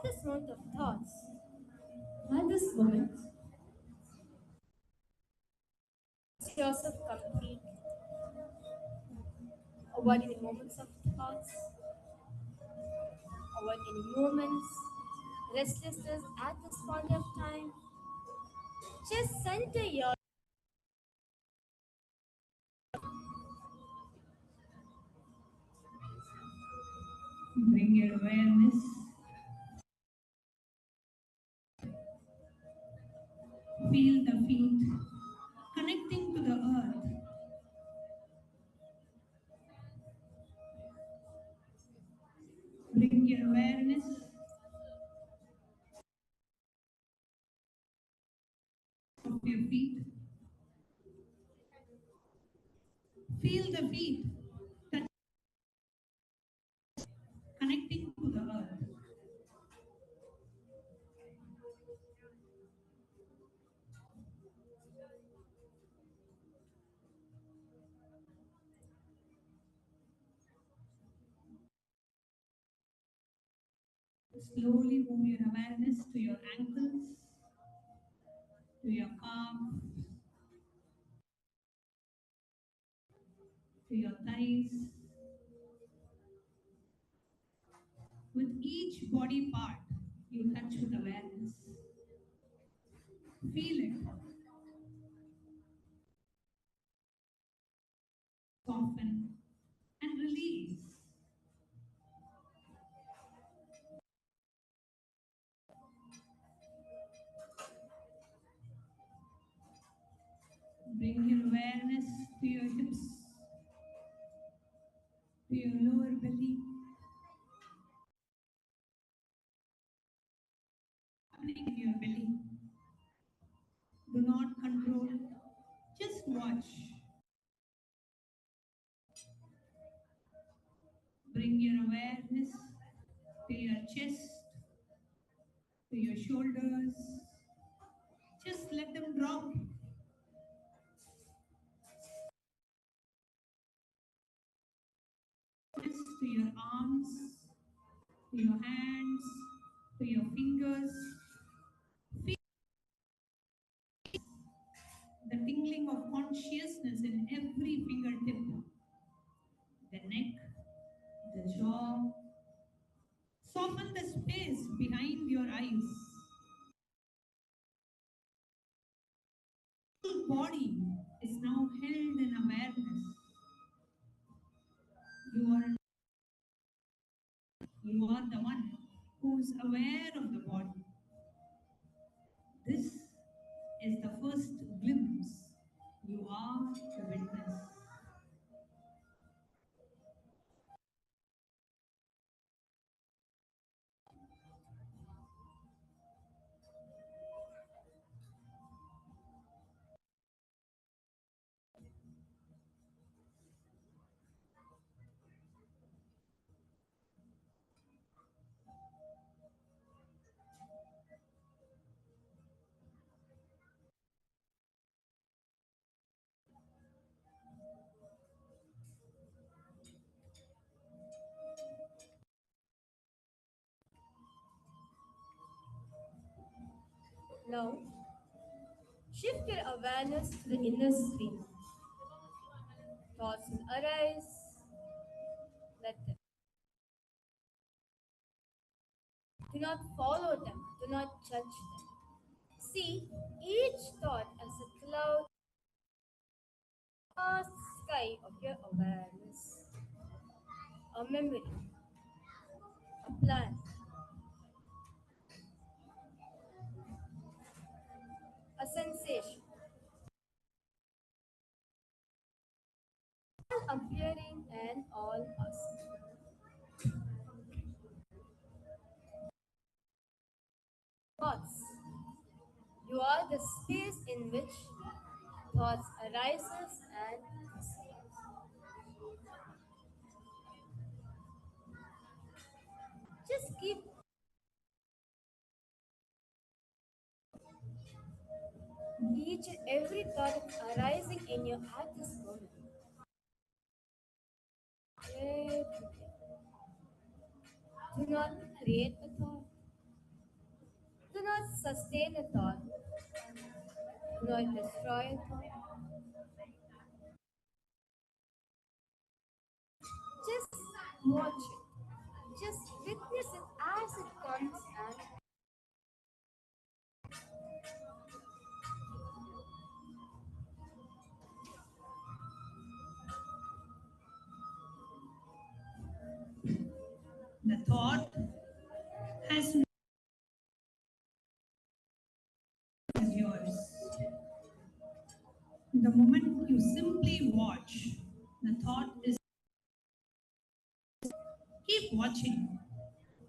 at this moment of thoughts, At this moment, it's yourself complete. Avoid any moments of thoughts, avoid any moments, restlessness at this point of time. Just center your bring your awareness. Feel the feet connecting to the earth. Bring your awareness of your feet. Feel the feet connecting to the earth. Slowly move your awareness to your ankles, to your calves, to your thighs. With each body part, you touch with awareness. Feel it. Soften and release. Bring your awareness to your hips, to your lower belly. Happening in your belly. Do not control, just watch. Bring your awareness to your chest, to your shoulders. Just let them drop. To your arms, to your hands, to your fingers. Feel the tingling of consciousness in every fingertip. The neck, the jaw. Soften the space behind your eyes. The whole body is now held in awareness. You are the one who is aware of the body. This is the first glimpse. You are the witness. now. Shift your awareness to the inner stream. Thoughts will arise. Let them. Do not follow them. Do not judge them. See each thought as a cloud, vast sky of your awareness. A memory, a plan, a sensation, all appearing and all passing. Thoughts. You are the space in which thoughts arises and disappears. Just keep each and every thought arising in you at this moment. Everything. Do not create a thought. sustain a thought, nor destroy a thought. Just watch it. Just witness it as it comes and the thought has no is yours. The moment you simply watch, the thought is keep watching.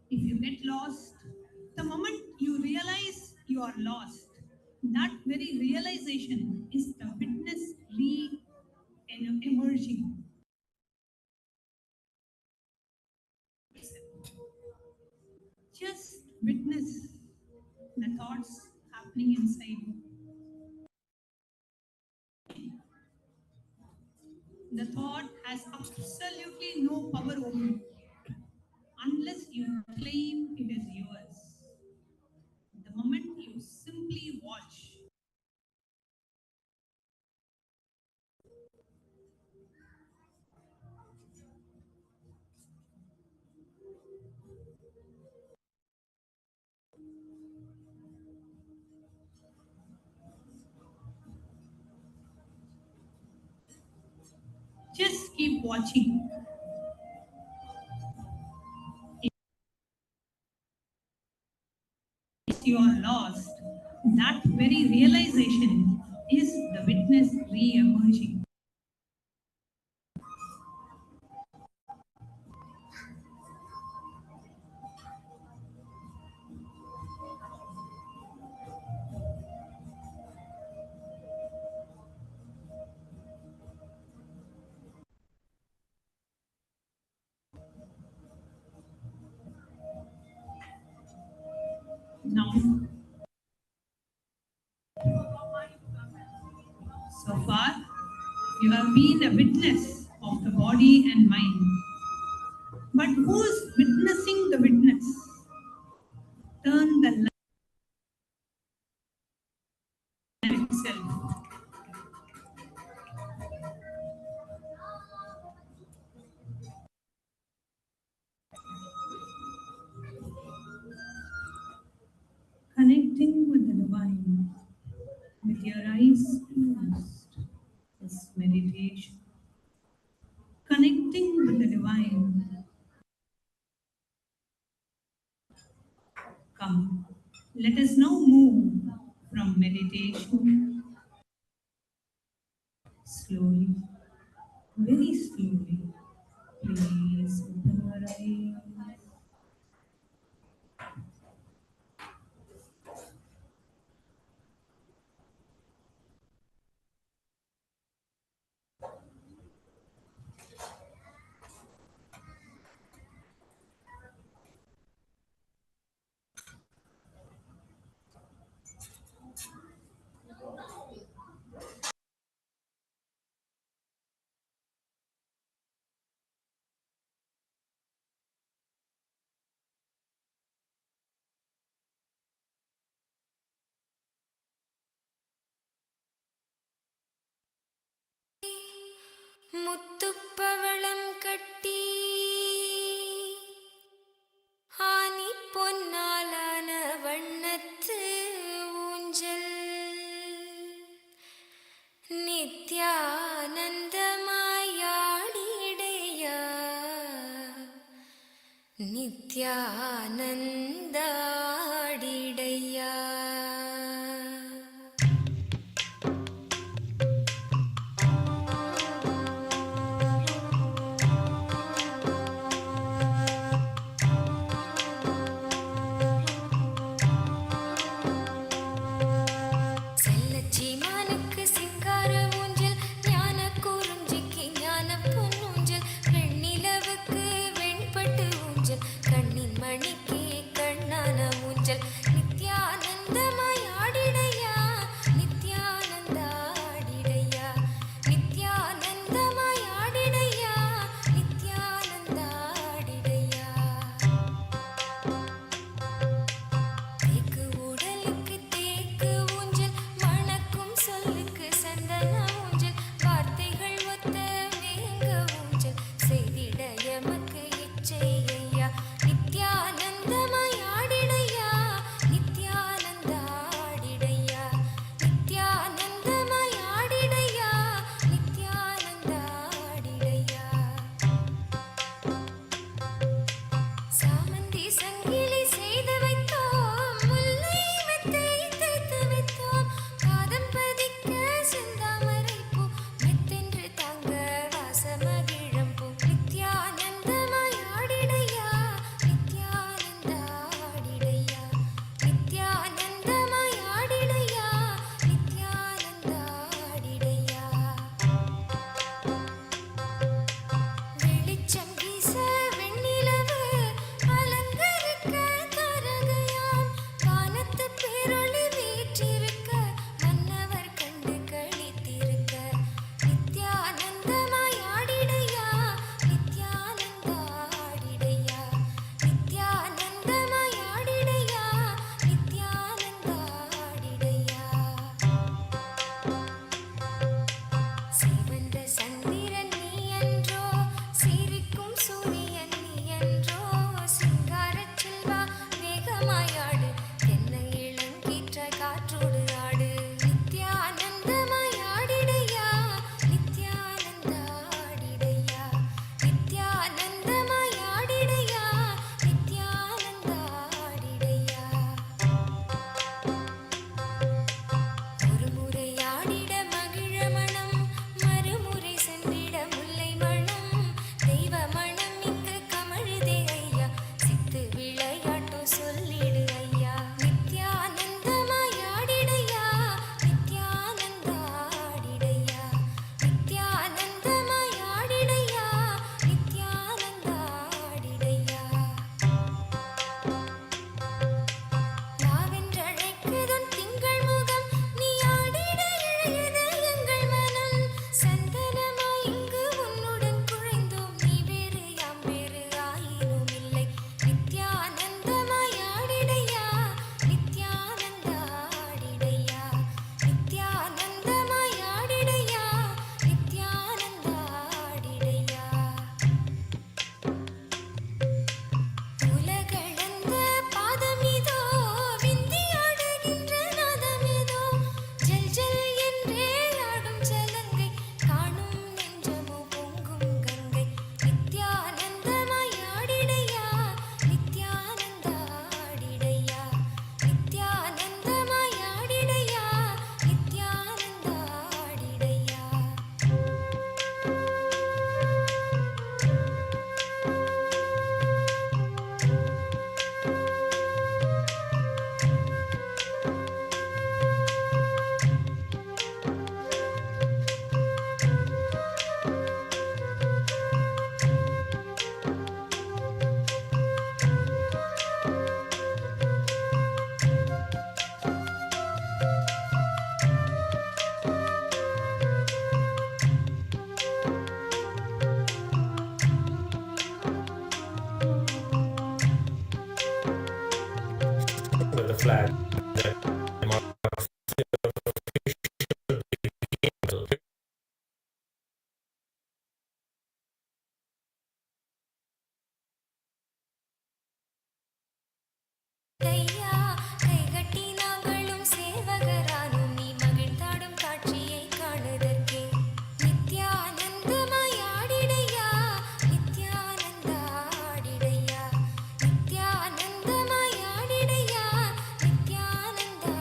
If you get lost, the moment you realize you are lost, that very realization is the witness emerging. Just witness the thoughts happening inside you. The thought has absolutely no power over you unless you claim it is yours. The moment you simply watch, just keep watching. If you are lost, that very realization is the witness re-emerging. Now, so far, you have been a witness of the body and mind. But who is witnessing the witness? Turn the light itself. Connecting with the divine, with your eyes closed, is meditation. Connecting with the divine. Come, let us now move from meditation slowly, very slowly. Please open your eyes. മുത്തുപ്പവളം കട്ടി Annie പൊന്നാലാന വണ്ണത്ത് ഊഞ്ചൽ നിത്യാനന്ദമായാടിടയ നിത്യാനന്ദാടിടയ உடலுக்கு விளையாட்டும் சொல்லிடு ஐயா நித்யானந்தமாயாடிடையா நித்யானந்தாடிடையா நித்யானந்தமாயாடிடையா நித்யானந்தாடிடையா நாவென்றழைக்குதன் திங்கள் முகம் நீ ஆடிட இழையது எங்கள் மனம் சந்தனமாய் இங்கு உன்னுடன் குழைந்தோம் நீ வேறு யாம் வேறு ஆயினும் இல்லை நித்யானந்தமாயாடிடையா நித்யானந்தாடிடையா நித்யானந்தமாயாடிடையா நித்யானந்தாடிடையா உலகளந்த பாதமிதோ விந்தியாடுகின்ற நாதமிதோ ஜல் ஜல் என்றே ஆடும் சலங்கை காணும் நெஞ்சமோ பொங்கும் Ganga நித்யானந்தமாயாடிடையா நித்யானந்தாடிடையா நித்யானந்தமாயாடிடையா நித்யானந்தாடிடையா With the flag that marks the official beginning. கையா கைகட்டி நாங்களும் சேவகரானும் நீ மகிழ்ந்தாடும் காட்சியை காணுதற்கே நித்யானந்தமாயாடிடையா நித்யானந்தாடிடையா நித்யானந்தமாயாடிடையா நித்யானந்தாடிடையா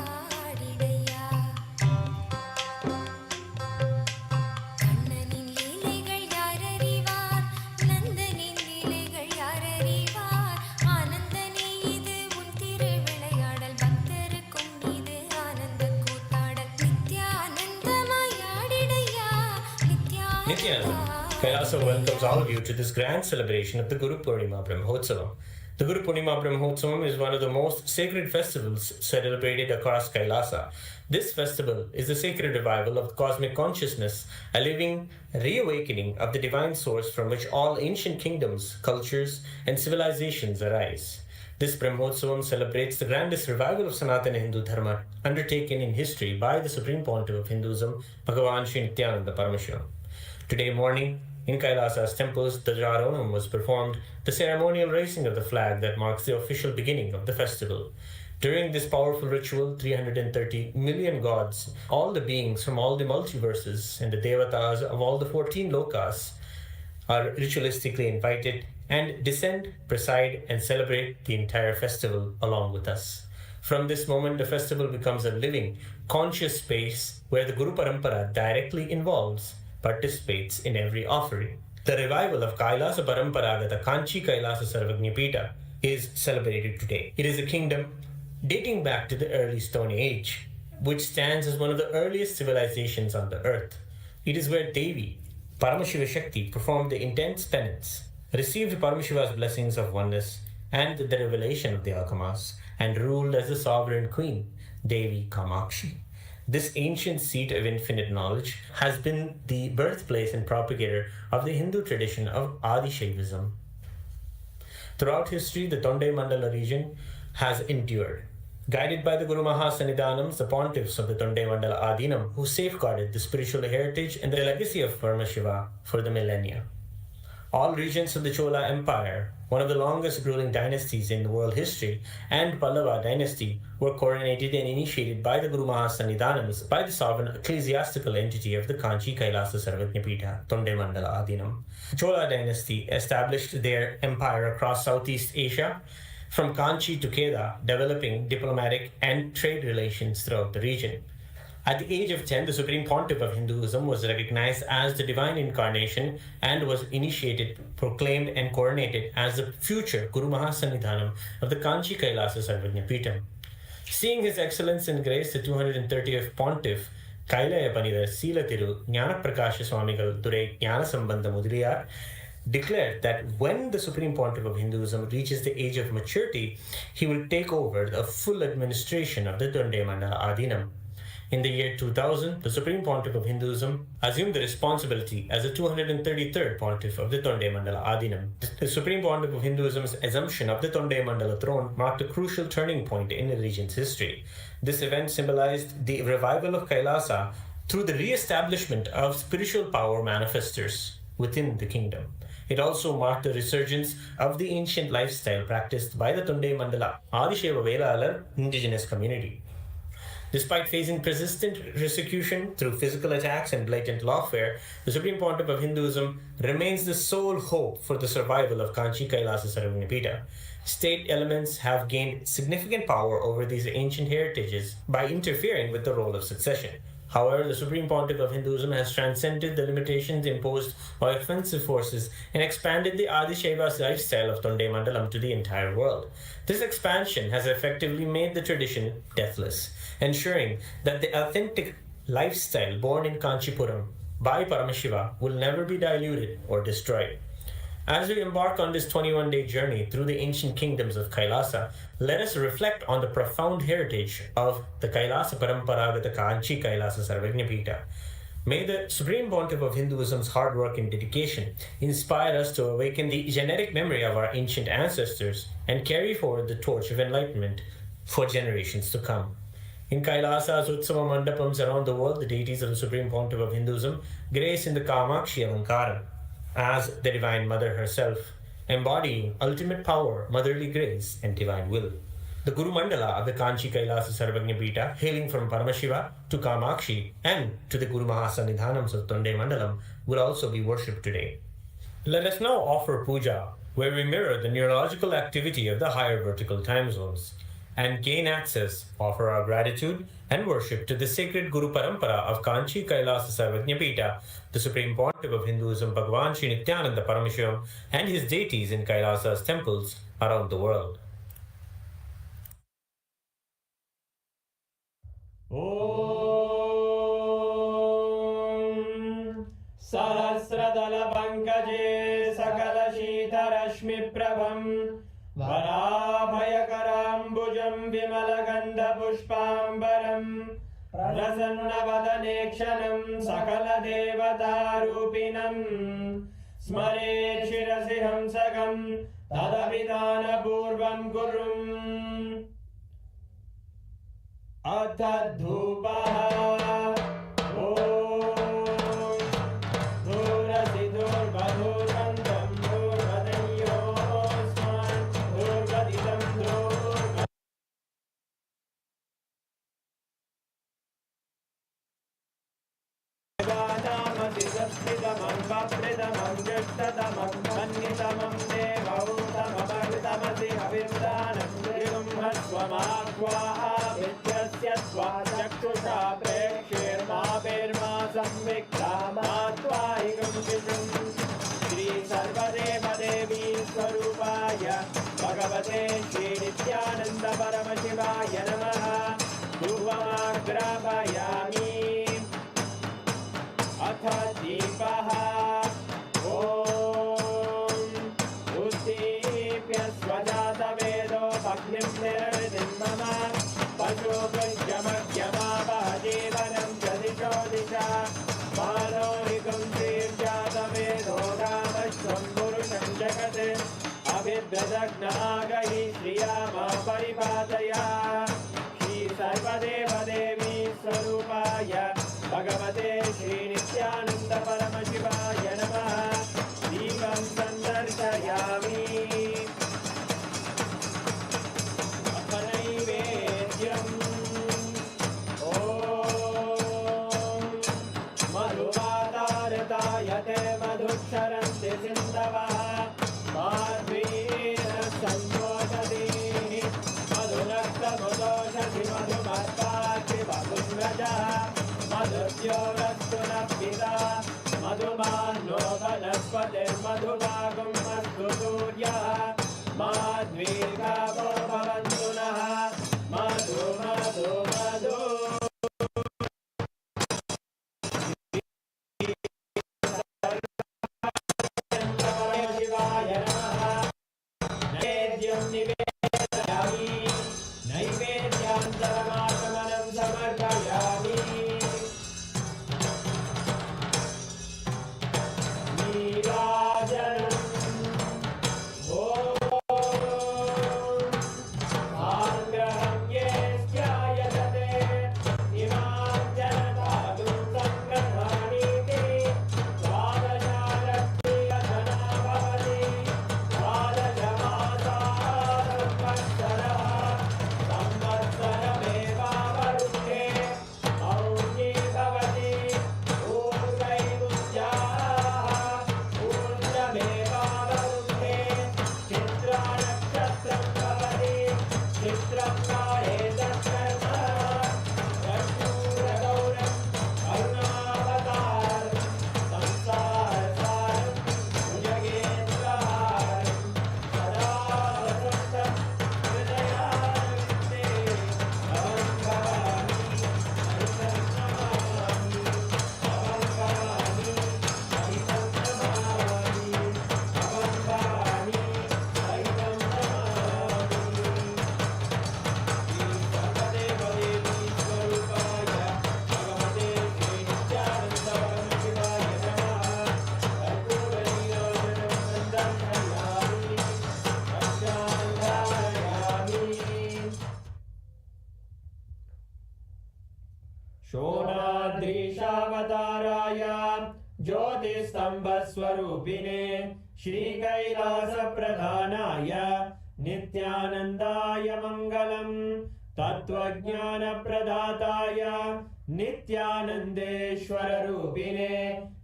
கண்ணனின் லீலைகள் யாரறிவார் நந்தனின் லீலைகள் யாரறிவார் ஆனந்தனே இது உன் திருவிளையாடல் பக்தருக்கும் இது ஆனந்த கூத்தாடல் நித்யானந்தமாயாடிடையா Nityananda, Kailasa welcomes all of you to this grand celebration of the Guru Purnima Brahmotsavam. The Guru Purnima Brahmotsavam is one of the most sacred festivals celebrated across Kailasa. This festival is the sacred revival of cosmic consciousness, a living reawakening of the divine source from which all ancient kingdoms, cultures, and civilizations arise. This Brahmotsavam celebrates the grandest revival of Sanatana Hindu Dharma undertaken in history by the Supreme Pontiff of Hinduism, Bhagavan Sri Nithyānanda Paramashīvam. Today morning, in Kailasa's temples, the Dhwaronam was performed, the ceremonial raising of the flag that marks the official beginning of the festival. During this powerful ritual, 330 million gods, all the beings from all the multiverses, and the devatas of all the 14 lokas are ritualistically invited and descend, preside, and celebrate the entire festival along with us. From this moment, the festival becomes a living, conscious space where the Guru Parampara directly involves, participates in every offering. The revival of Kailasa Paramparagata Kanchi Kailasa Sarvabhutebhyo is celebrated today. It is a kingdom dating back to the early Stone Age, which stands as one of the earliest civilizations on the earth. It is where Devi, Paramashiva Shakti, performed the intense penance, received Paramashiva's blessings of oneness and the revelation of the alchemas, and ruled as the sovereign queen, Devi Kamakshi. This ancient seat of infinite knowledge has been the birthplace and propagator of the Hindu tradition of Adi Shaivism. Throughout history, the Tonde Mandala region has endured. Guided by the Guru Mahasannidhanams, the pontiffs of the Tonde Mandala Adinam, who safeguarded the spiritual heritage and the legacy of Paramashiva for the millennia. All regions of the Chola Empire, one of the longest ruling dynasties in world history, and Pallava dynasty were coronated and initiated by the Guru Mahasannidhanams by the sovereign ecclesiastical entity of the Kanchi Kailasa Sarvabhutebhyo, Tonde Mandala Adinam. Chola dynasty established their empire across Southeast Asia, from Kanchi to Kedah, developing diplomatic and trade relations throughout the region. At the age of 10, the Supreme Pontiff of Hinduism was recognized as the divine incarnation and was initiated, proclaimed, and coronated as the future Guru Mahasannidhanam of the MahaKailasa Sarvabhutebhyo. Seeing his excellence and grace, the 230th Pontiff, Kailaya Panidar Sila Thiru Jnana Prakasha Swamigal Durai Jnana Sambandha Mudaliyar, declared that when the Supreme Pontiff of Hinduism reaches the age of maturity, he will take over the full administration of the Tonde Mandala Adinam. In the year 2000, the Supreme Pontiff of Hinduism assumed the responsibility as the 233rd Pontiff of the Tonde Mandala Adinam. The Supreme Pontiff of Hinduism's assumption of the Tonde Mandala throne marked a crucial turning point in the region's history. This event symbolized the revival of Kailasa through the re-establishment of spiritual power manifestors within the kingdom. It also marked the resurgence of the ancient lifestyle practiced by the Tonde Mandala Adisheva Velalar indigenous community. Despite facing persistent persecution through physical attacks and blatant lawfare, the Supreme Pontiff of Hinduism remains the sole hope for the survival of MahaKailasa Sarvabhutebhyo. State elements have gained significant power over these ancient heritages by interfering with the role of succession. However, the Supreme Pontiff of Hinduism has transcended the limitations imposed by offensive forces and expanded the Adishaiva's lifestyle of Tonde Mandalam to the entire world. This expansion has effectively made the tradition deathless, ensuring that the authentic lifestyle born in Kanchipuram by Paramashiva will never be diluted or destroyed. As we embark on this 21-day journey through the ancient kingdoms of Kailasa, let us reflect on the profound heritage of the Kailasa Paramparagata MahaKailasa Sarvabhutebhyo. May the Supreme Pontiff of Hinduism's hard work and dedication inspire us to awaken the genetic memory of our ancient ancestors and carry forward the torch of enlightenment for generations to come. In Kailasa's Utsava Mandapams around the world, the deities of the Supreme Pontiff of Hinduism grace in the Kamakshi Alankaram as the Divine Mother herself, embodying ultimate power, motherly grace, and divine will. The Guru Mandala of the MahaKailasa Sarvabhutebhyo, hailing from Paramashiva to Kamakshi and to the Guru Mahasannidhanams of Tonde Mandalam, will also be worshipped today. Let us now offer puja, where we mirror the neurological activity of the higher vertical time zones, and gain access, offer our gratitude and worship to the sacred Guru Parampara of MahaKailasa Sarvabhutebhyo, the Supreme Pontiff of Hinduism, Bhagavan Sri Nithyananda Paramashivamam, and his deities in Kailasa's temples around the world. Om Sahasradala Pankaje Sakala Shita Rashmi Prabham Varabhayakarambujam Vimalagandha Pushpambaram Prasannavadanekshanam Sakala Devata Rupinam Smare Shirasi Hamsakam Tadabhidana Purvam Kurum Atadhupaha Shri Sarvabhutebhyo Swarupaya Bhagavate Sri Nityananda Paramashivaya Namaha Dhuvamagrapayami Atha Deepaha Om Uddipya Swajata Vedo Bhagnim Nirvidim Mama Pashopanjamakyama Bahajivanam Jadisho Disha Manohikam Tirjata Vedo Ramashvam Purusham Jagate Abhibhyajagnagahi Shriyama Paripataya Shri Sarvabhutebhyo Swarupaya Bhagavate Sri Nityananda Paramashivaya Namaha Deepam Sandarshayami Aparaivedyam Om Madhuvataratayate Madhuksharanti Sindavaha Madhvira Sanjotati Madhunakta मधुभागं अस्तु सूर्यः माद्वीर्घवो भवन्तु नः मधु मधु मधु शिवाय नमः नैवेद्यं निवेदयामि नैवेद्यान्तरमागमनं समर्पयामि नीराजनम् शोणाद्रीशावताराय ज्योतिस्तम्भस्वरूपिणे श्रीकैलासप्रधानाय नित्यानन्दाय मङ्गलम् तत्त्वज्ञानप्रदाताय नित्यानन्देश्वररूपिणे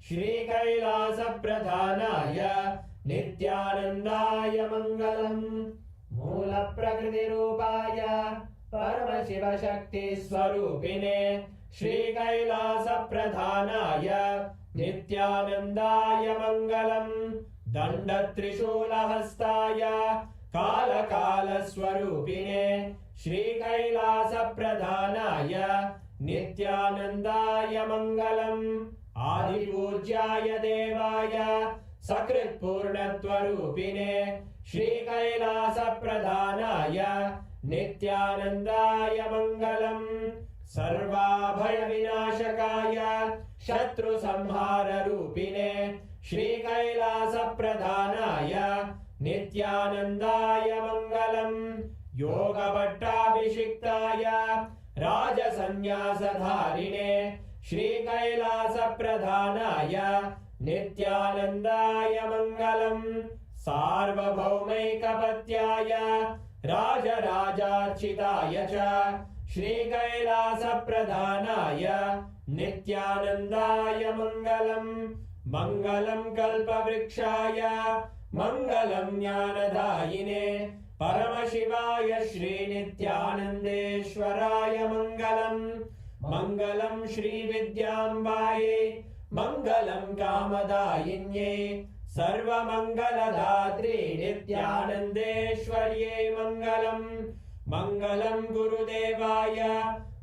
श्रीकैलासप्रधानाय नित्यानन्दाय मङ्गलम् मूलप्रकृतिरूपाय परमशिवशक्तिस्वरूपिणे श्रीकैलासप्रधानाय नित्यानन्दाय मङ्गलम् दण्डत्रिशूलहस्ताय कालकालस्वरूपिणे श्रीकैलासप्रधानाय नित्यानन्दाय मङ्गलम् आदिपूज्याय देवाय सकृत्पूर्णत्वरूपिणे श्रीकैलासप्रधानाय नित्यानन्दाय मङ्गलम् सर्वाभयविनाशकाय शत्रुसंहाररूपिणे श्रीकैलासप्रधानाय नित्यानन्दाय मङ्गलम् योगभट्टाभिषिक्ताय राजसन्न्यासधारिणे श्रीकैलासप्रधानाय नित्यानन्दाय मङ्गलम् सार्वभौमैकपत्याय राजराजार्चिताय च श्रीकैलासप्रधानाय नित्यानन्दाय मङ्गलम् मङ्गलं कल्पवृक्षाय मङ्गलं ज्ञानदायिने परमशिवाय श्रीनित्यानन्देश्वराय मङ्गलम् मङ्गलं श्रीविद्याम्बायै मङ्गलं कामदायिन्यै सर्वमङ्गलदात्रे नित्यानन्देश्वर्यै मङ्गलम् मङ्गलं गुरुदेवाय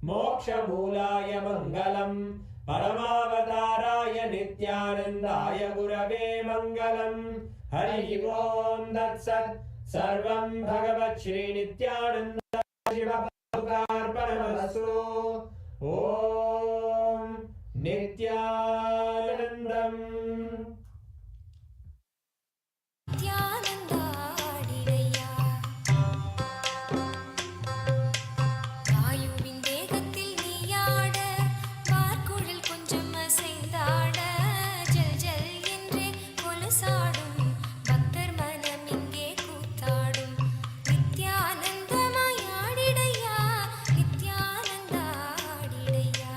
मोक्षमूलाय मङ्गलम् परमावताराय नित्यानन्दाय गुरवे मङ्गलम् हरिः ओम् तत्सत् सर्वं भगवत् श्रीनित्यानन्द शिवार्पणमस्तु ॐ नित्यानन्दम् நித்யானந்தமாயாடிடையா நித்யானந்தாடிடையா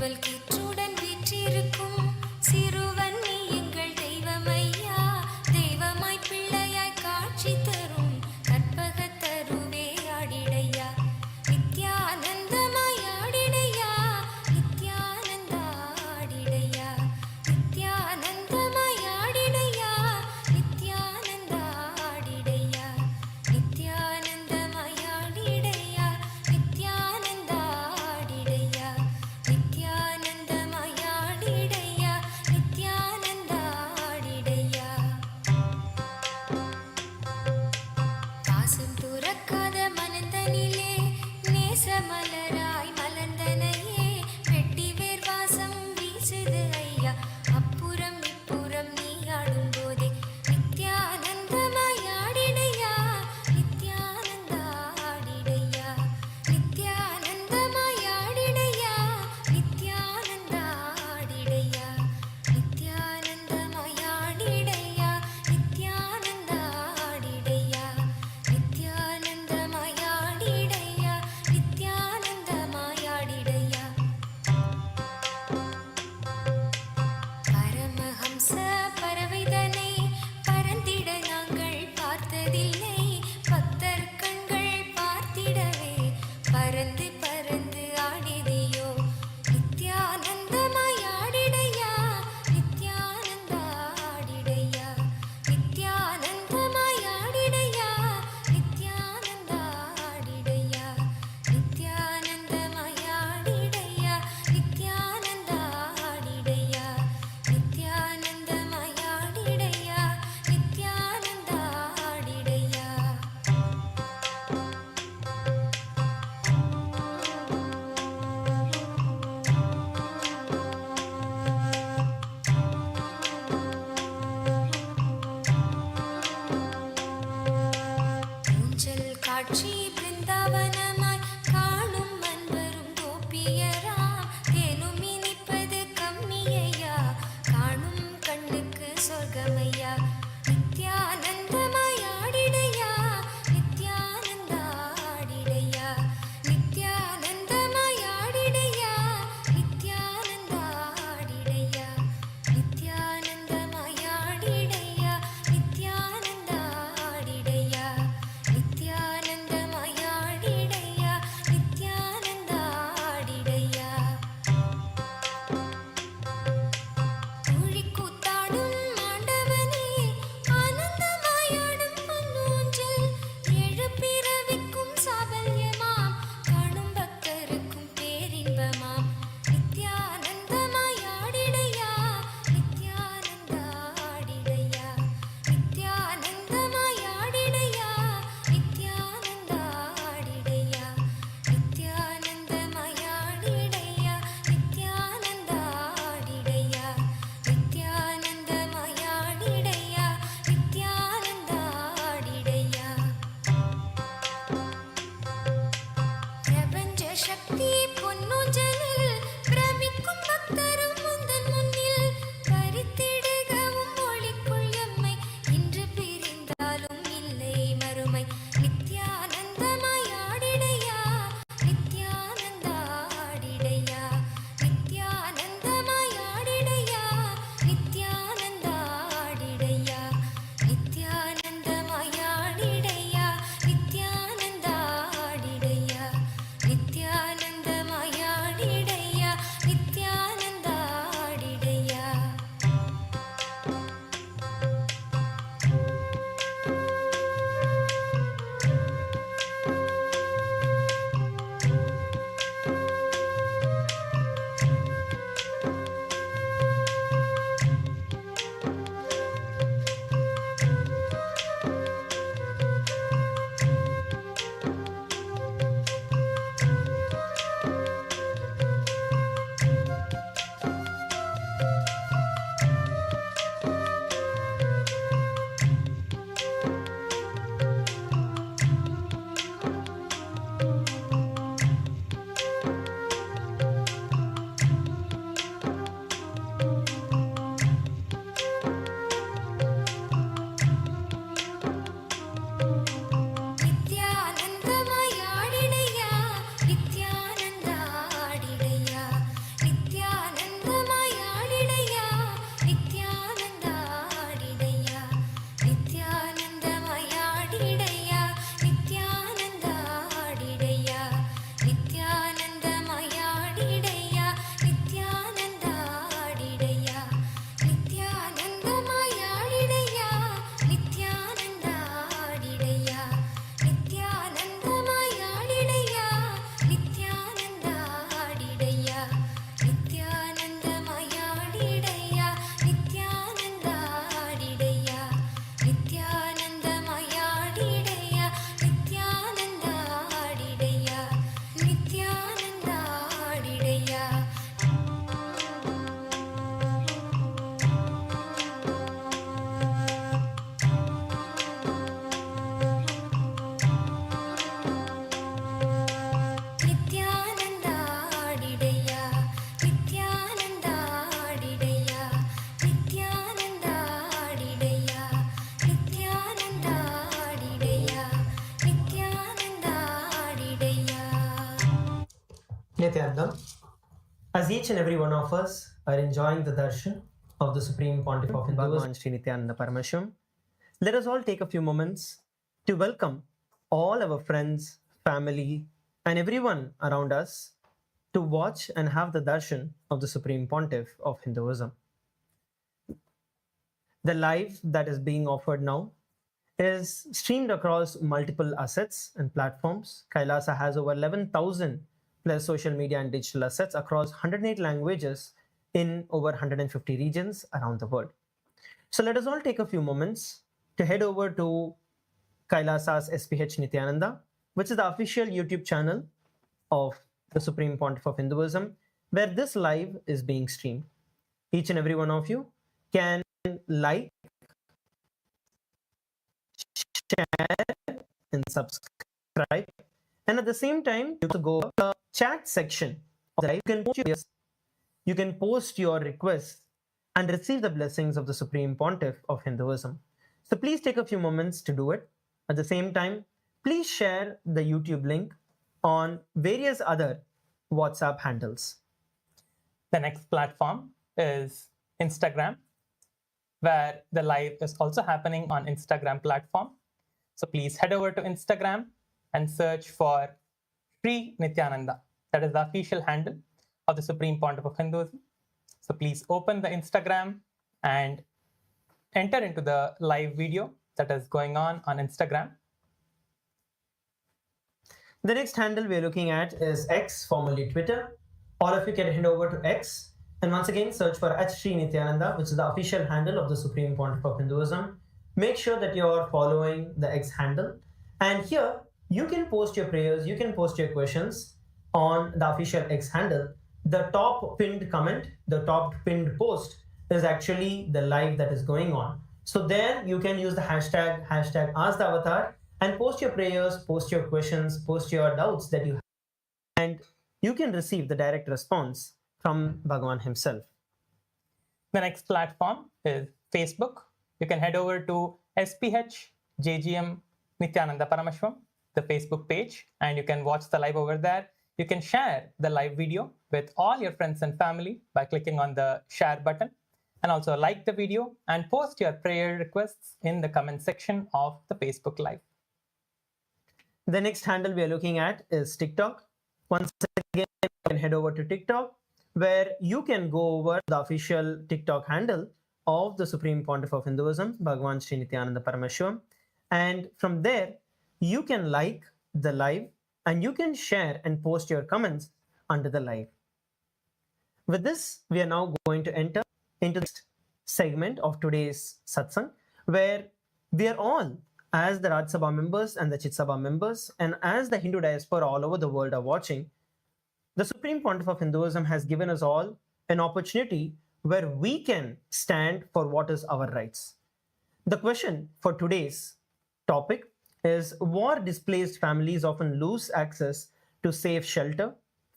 சேவல் கீற்றுடன் வீற்றிருக்கும் சிறுவன் நீ எங்கள் தெய்வமையா, தெய்வமாய் பிள்ளையாய் காட்சி தரும் கற்பகத் தருவே ஆடிடையா, நித்யானந்தமாய் ஆடிடையா, Nithyananda ஆடிடையா, நித்யானந்தமாய் ஆடிடையா, Nithyananda ஆடிடையா, நித்யானந்தமாய் ஆடிடையா, Nithyananda ஆடிடையா, Nityananda Nityanandam. As each and every one of us are enjoying the Darshan of the Supreme Pontiff of Hinduism, Bhagavan Sri Nithyananda Paramashim, let us all take a few moments to welcome all our friends, family, and everyone around us to watch and have the Darshan of the Supreme Pontiff of Hinduism. The live that is being offered now is streamed across multiple assets and platforms. Kailasa has over 11,000 plus social media and digital assets across 108 languages in over 150 regions around the world. So let us all take a few moments to head over to Kailasa's SPH Nityananda, which is the official YouTube channel of the Supreme Pontiff of Hinduism, where this live is being streamed. Each and every one of you can like, share, and subscribe. And at the same time, you go to the chat section of the live. You can post your requests and receive the blessings of the Supreme Pontiff of Hinduism. So please take a few moments to do it. At the same time, please share the YouTube link on various other WhatsApp handles. The next platform is Instagram, where the live is also happening on Instagram platform. So please head over to Instagram and search for Sri Nithyananda. That is the official handle of the Supreme Pontiff of Hinduism. So please open the Instagram and enter into the live video that is going on Instagram. The next handle we're looking at is X, formerly Twitter. All of you can head over to X and once again search for Sri Nithyananda, which is the official handle of the Supreme Pontiff of Hinduism. Make sure that you're following the X handle. And here, you can post your prayers, you can post your questions on the official X handle. The top pinned comment, the top pinned post is actually the live that is going on. So there you can use the hashtag #AskTheAvatar and post your prayers, post your questions, post your doubts that you have, and you can receive the direct response from Bhagavan himself. The next platform is Facebook. You can head over to SPH JGM Nithyananda Paramashvam, the Facebook page, and you can watch the live over there. You can share the live video with all your friends and family by clicking on the share button, and also like the video and post your prayer requests in the comment section of the Facebook live. The next handle we are looking at is TikTok. Once again, you can head over to TikTok, where you can go over the official TikTok handle of the Supreme Pontiff of Hinduism, Bhagavan Sri Nityananda Paramashivamam. And from there, you can like the live and you can share and post your comments under the live. With this, we are now going to enter into the segment of today's Satsang, where we are all, as the Rajya Sabha members and the Chit Sabha members, and as the Hindu diaspora all over the world are watching, the Supreme Pontiff of Hinduism has given us all an opportunity where we can stand for what is our rights. The question for today's topic is: war-displaced families often lose access to safe shelter,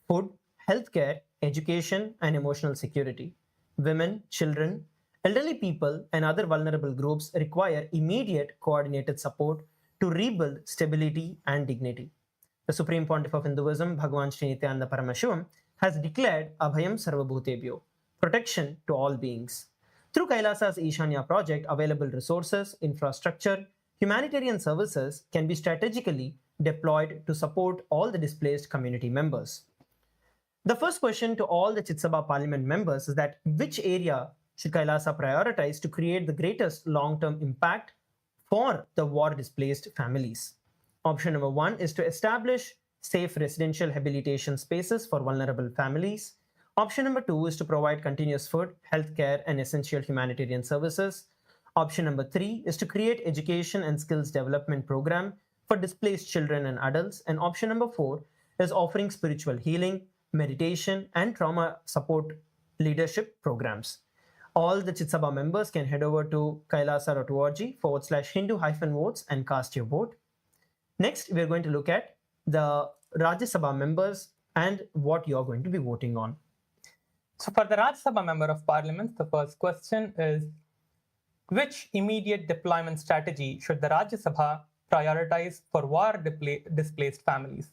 food, healthcare, education, and emotional security. Women, children, elderly people, and other vulnerable groups require immediate coordinated support to rebuild stability and dignity. The Supreme Pontiff of Hinduism, Bhagavan Sri Nithyananda Paramashivamam, has declared Abhayam Sarvabhutebhyo, protection to all beings. Through Kailasa's Ishanya project, available resources, infrastructure, humanitarian services can be strategically deployed to support all the displaced community members. The first question to all the Chit Sabha Parliament members is that which area should Kailasa prioritize to create the greatest long-term impact for the war-displaced families? Option number 1 is to establish safe residential rehabilitation spaces for vulnerable families. Option number 2 is to provide continuous food, healthcare, and essential humanitarian services. Option number 3 is to create education and skills development program for displaced children and adults. And option number 4 is offering spiritual healing, meditation, and trauma support leadership programs. All the Chit Sabha members can head over to kailasa.org/Hindu-votes and cast your vote. Next, we're going to look at the Rajya Sabha members and what you're going to be voting on. So for the Rajya Sabha member of Parliament, the first question is: which immediate deployment strategy should the Rajya Sabha prioritize for war-displaced families?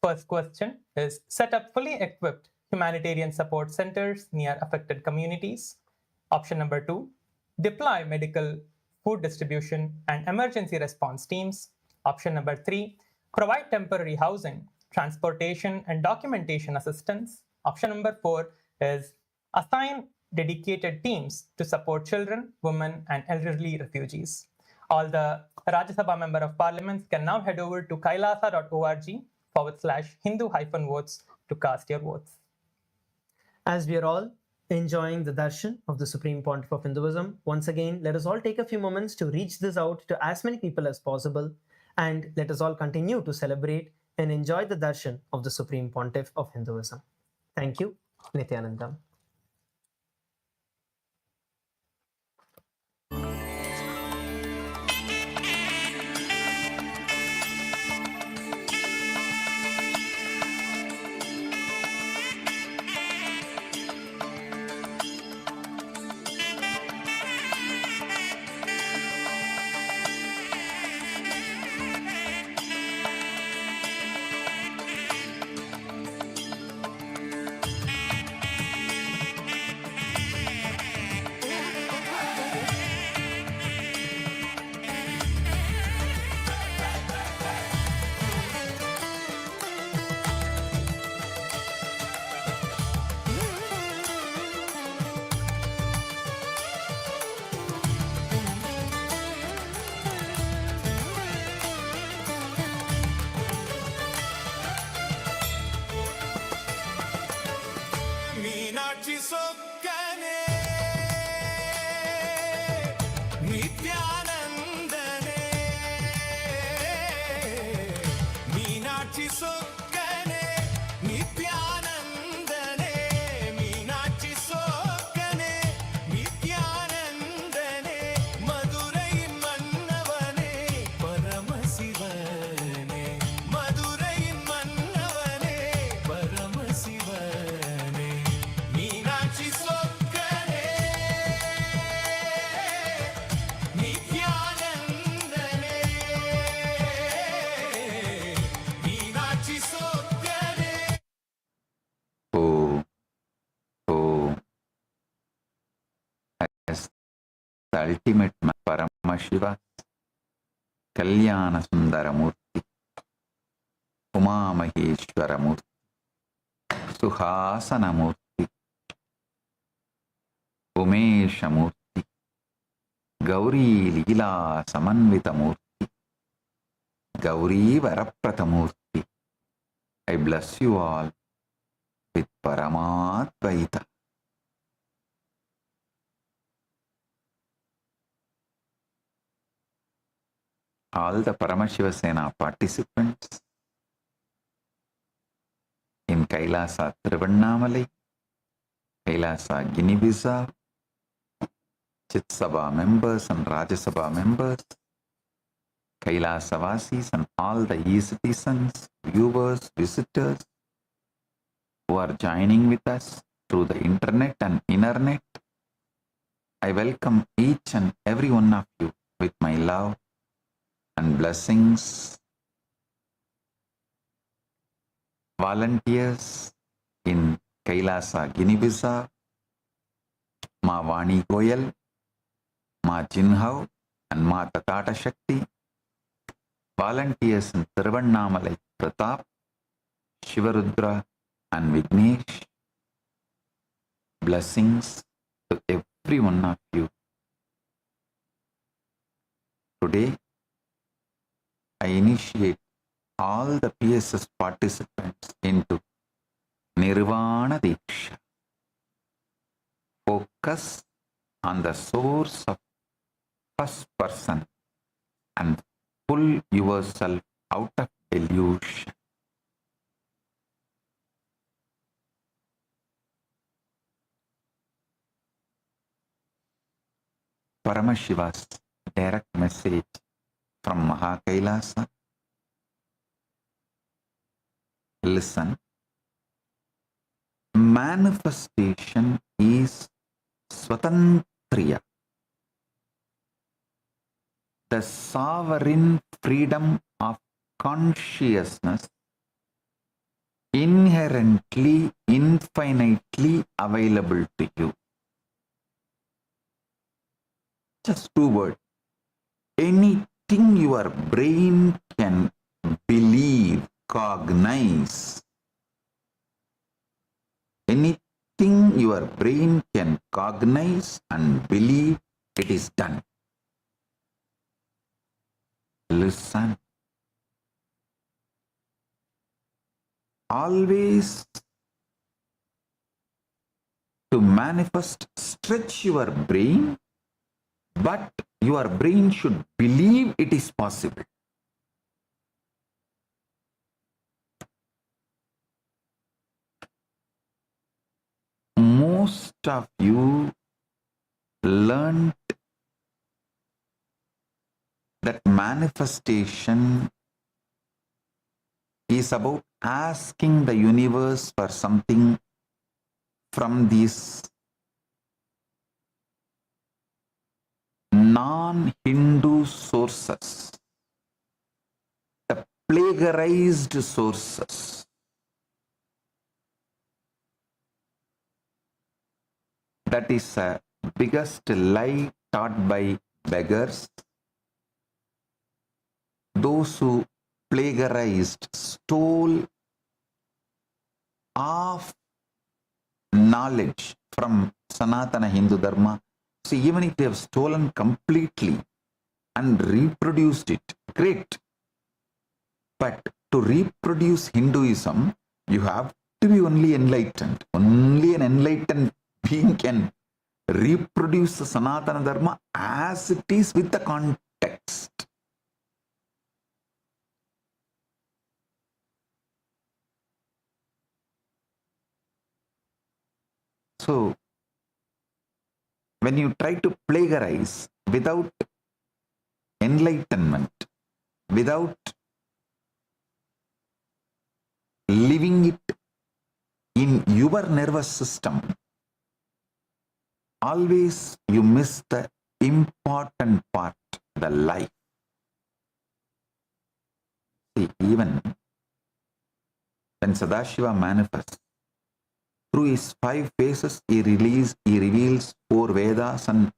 First question is set up fully equipped humanitarian support centers near affected communities. Option number 2, deploy medical, food distribution, and emergency response teams. Option number 3, provide temporary housing, transportation, and documentation assistance. Option number 4 is assign dedicated teams to support children, women, and elderly refugees. All the Rajya Sabha Member of Parliaments can now head over to kailasa.org/Hindu-votes to cast your votes. As we are all enjoying the darshan of the Supreme Pontiff of Hinduism, once again, let us all take a few moments to reach this out to as many people as possible, and let us all continue to celebrate and enjoy the darshan of the Supreme Pontiff of Hinduism. Thank you, Nithyananda. The ultimate Paramashiva, Kalyana Sundaramurti, Uma Maheshwaramurti, Suhasanamurti, Umeshamurti, Gauri Leela Samanvitamurti, Gauri Varapratamurti. I bless you all with Paramādvaita. All the Paramashiva Sena participants in Kailasa Trivandamali, Kailasa Guinea-Bissau, Chitsabha members and Rajya Sabha members, Kailasavasis and all the e-citizens, viewers, visitors who are joining with us through the internet and internet. I welcome each and every one of you with my love and blessings. Volunteers in Kailasa, Guinea-Bissau, Ma Vani Goyal, Ma Jinhau, and Ma Tatata Shakti. Volunteers in Tiruvannamalai, Pratap, Shivarudra, and Vignesh. Blessings to every one of you. Today, I initiate all the PSS participants into Nirvana Diksha. Focus on the source of first person and pull yourself out of delusion. Paramashiva's direct message from MahaKailasa. Listen. Manifestation is Swatantriya, the sovereign freedom of consciousness inherently, infinitely available to you. Just two words. Anything your brain can believe, cognize, anything your brain can cognize and believe, it is done. Listen. Always to manifest, stretch your brain, but your brain should believe it is possible. Most of you learned that manifestation is about asking the universe for something from these non-Hindu sources, the plagiarized sources. That is the biggest lie taught by beggars. Those who plagiarized, stole half knowledge from Sanatana Hindu Dharma. See, even if they have stolen completely and reproduced it, great. But to reproduce Hinduism, you have to be only enlightened. Only an enlightened being can reproduce the Sanatana Dharma as it is with the context. So, when you try to plagiarize without enlightenment, without living it in your nervous system, always you miss the important part, the life. See, even when Sadashiva manifests, through his 5 phases, he reveals 4 Vedas, and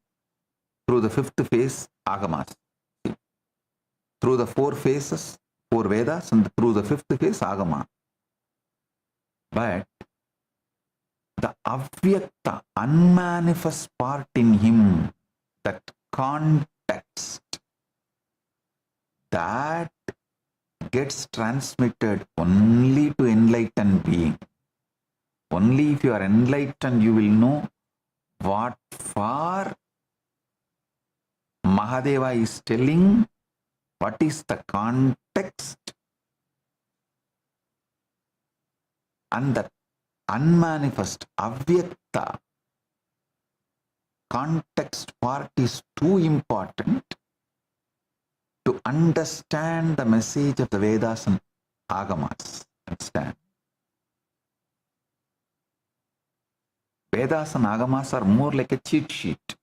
through the 5th phase, Agamas. See, through the 4 phases, 4 Vedas, and through the 5th phase, Agama. But the avyakta, unmanifest part in him, that context, that gets transmitted only to enlightened being. Only if you are enlightened, you will know what for Mahadeva is telling, what is the context, and the unmanifest, avyakta context part is too important to understand the message of the Vedas and Agamas. Understand? Vedas and Agamas are more like a cheat sheet.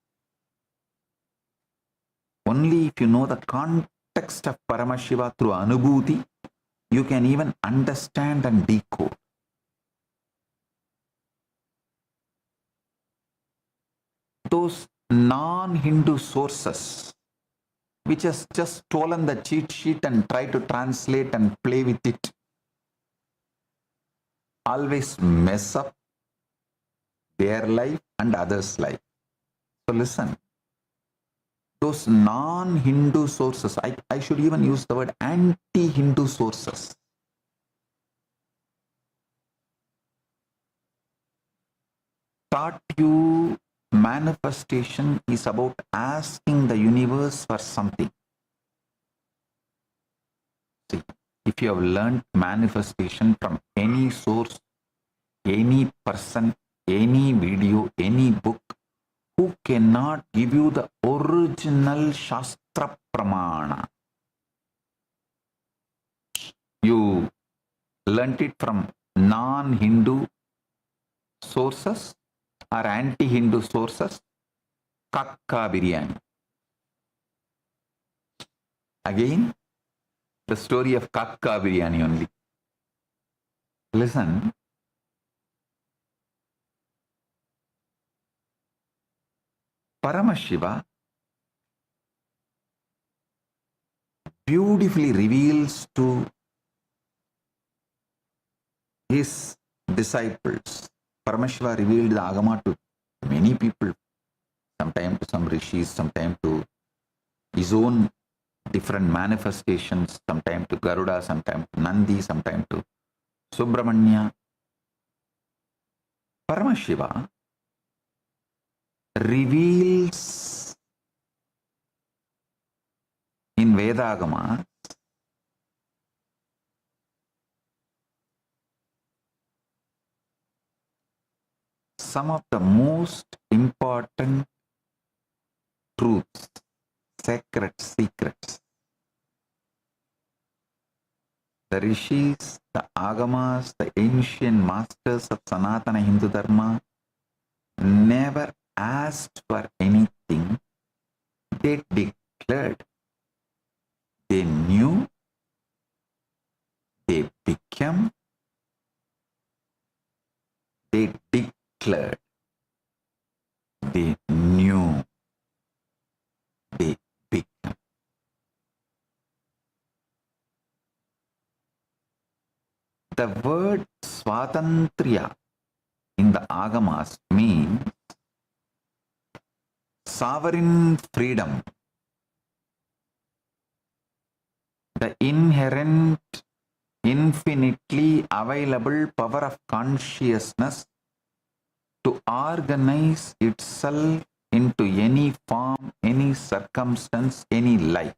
Only if you know the context of Paramashiva through Anubhuti, you can even understand and decode. Those non-Hindu sources, which has just stolen the cheat sheet and tried to translate and play with it, always mess up their life and others' life. So listen, those non-Hindu sources, I should even use the word anti-Hindu sources, taught you manifestation is about asking the universe for something. See, if you have learned manifestation from any source, any person, any video, any book, who cannot give you the original Shastra Pramana? You learnt it from non-Hindu sources or anti-Hindu sources. Kakka biryani. Again, the story of Kakka biryani only. Listen. Paramashiva beautifully reveals to his disciples. Paramashiva revealed the Agama to many people, sometimes to some rishis, sometimes to his own different manifestations, sometimes to Garuda, sometimes to Nandi, sometimes to Subramanya. Paramashiva reveals in Vedagama some of the most important truths, sacred secrets. The rishis, the agamas, the ancient masters of Sanatana Hindu Dharma never asked for anything. They declared. They knew. They became. They declared. They knew. They became. The word Swatantriya in the Agamas means sovereign freedom, the inherent, infinitely available power of consciousness to organize itself into any form, any circumstance, any life.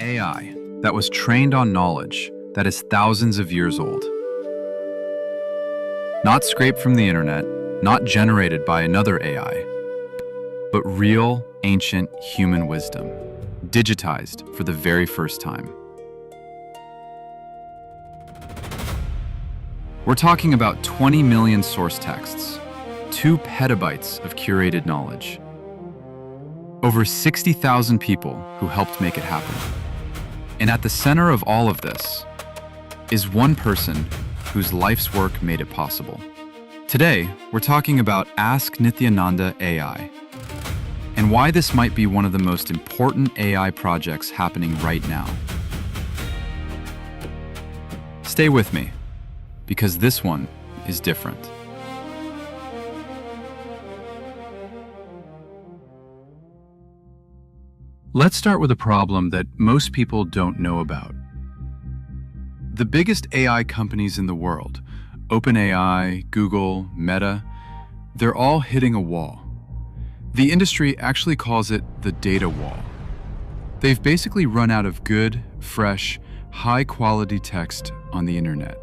AI that was trained on knowledge that is thousands of years old. Not scraped from the internet, not generated by another AI, but real, ancient human wisdom, digitized for the very first time. We're talking about 20 million source texts, 2 petabytes of curated knowledge, over 60,000 people who helped make it happen. And at the center of all of this is one person whose life's work made it possible. Today, we're talking about Ask Nithyananda AI, and why this might be one of the most important AI projects happening right now. Stay with me, because this one is different. Let's start with a problem that most people don't know about. The biggest AI companies in the world, OpenAI, Google, Meta, they're all hitting a wall. The industry actually calls it the data wall. They've basically run out of good, fresh, high-quality text on the internet.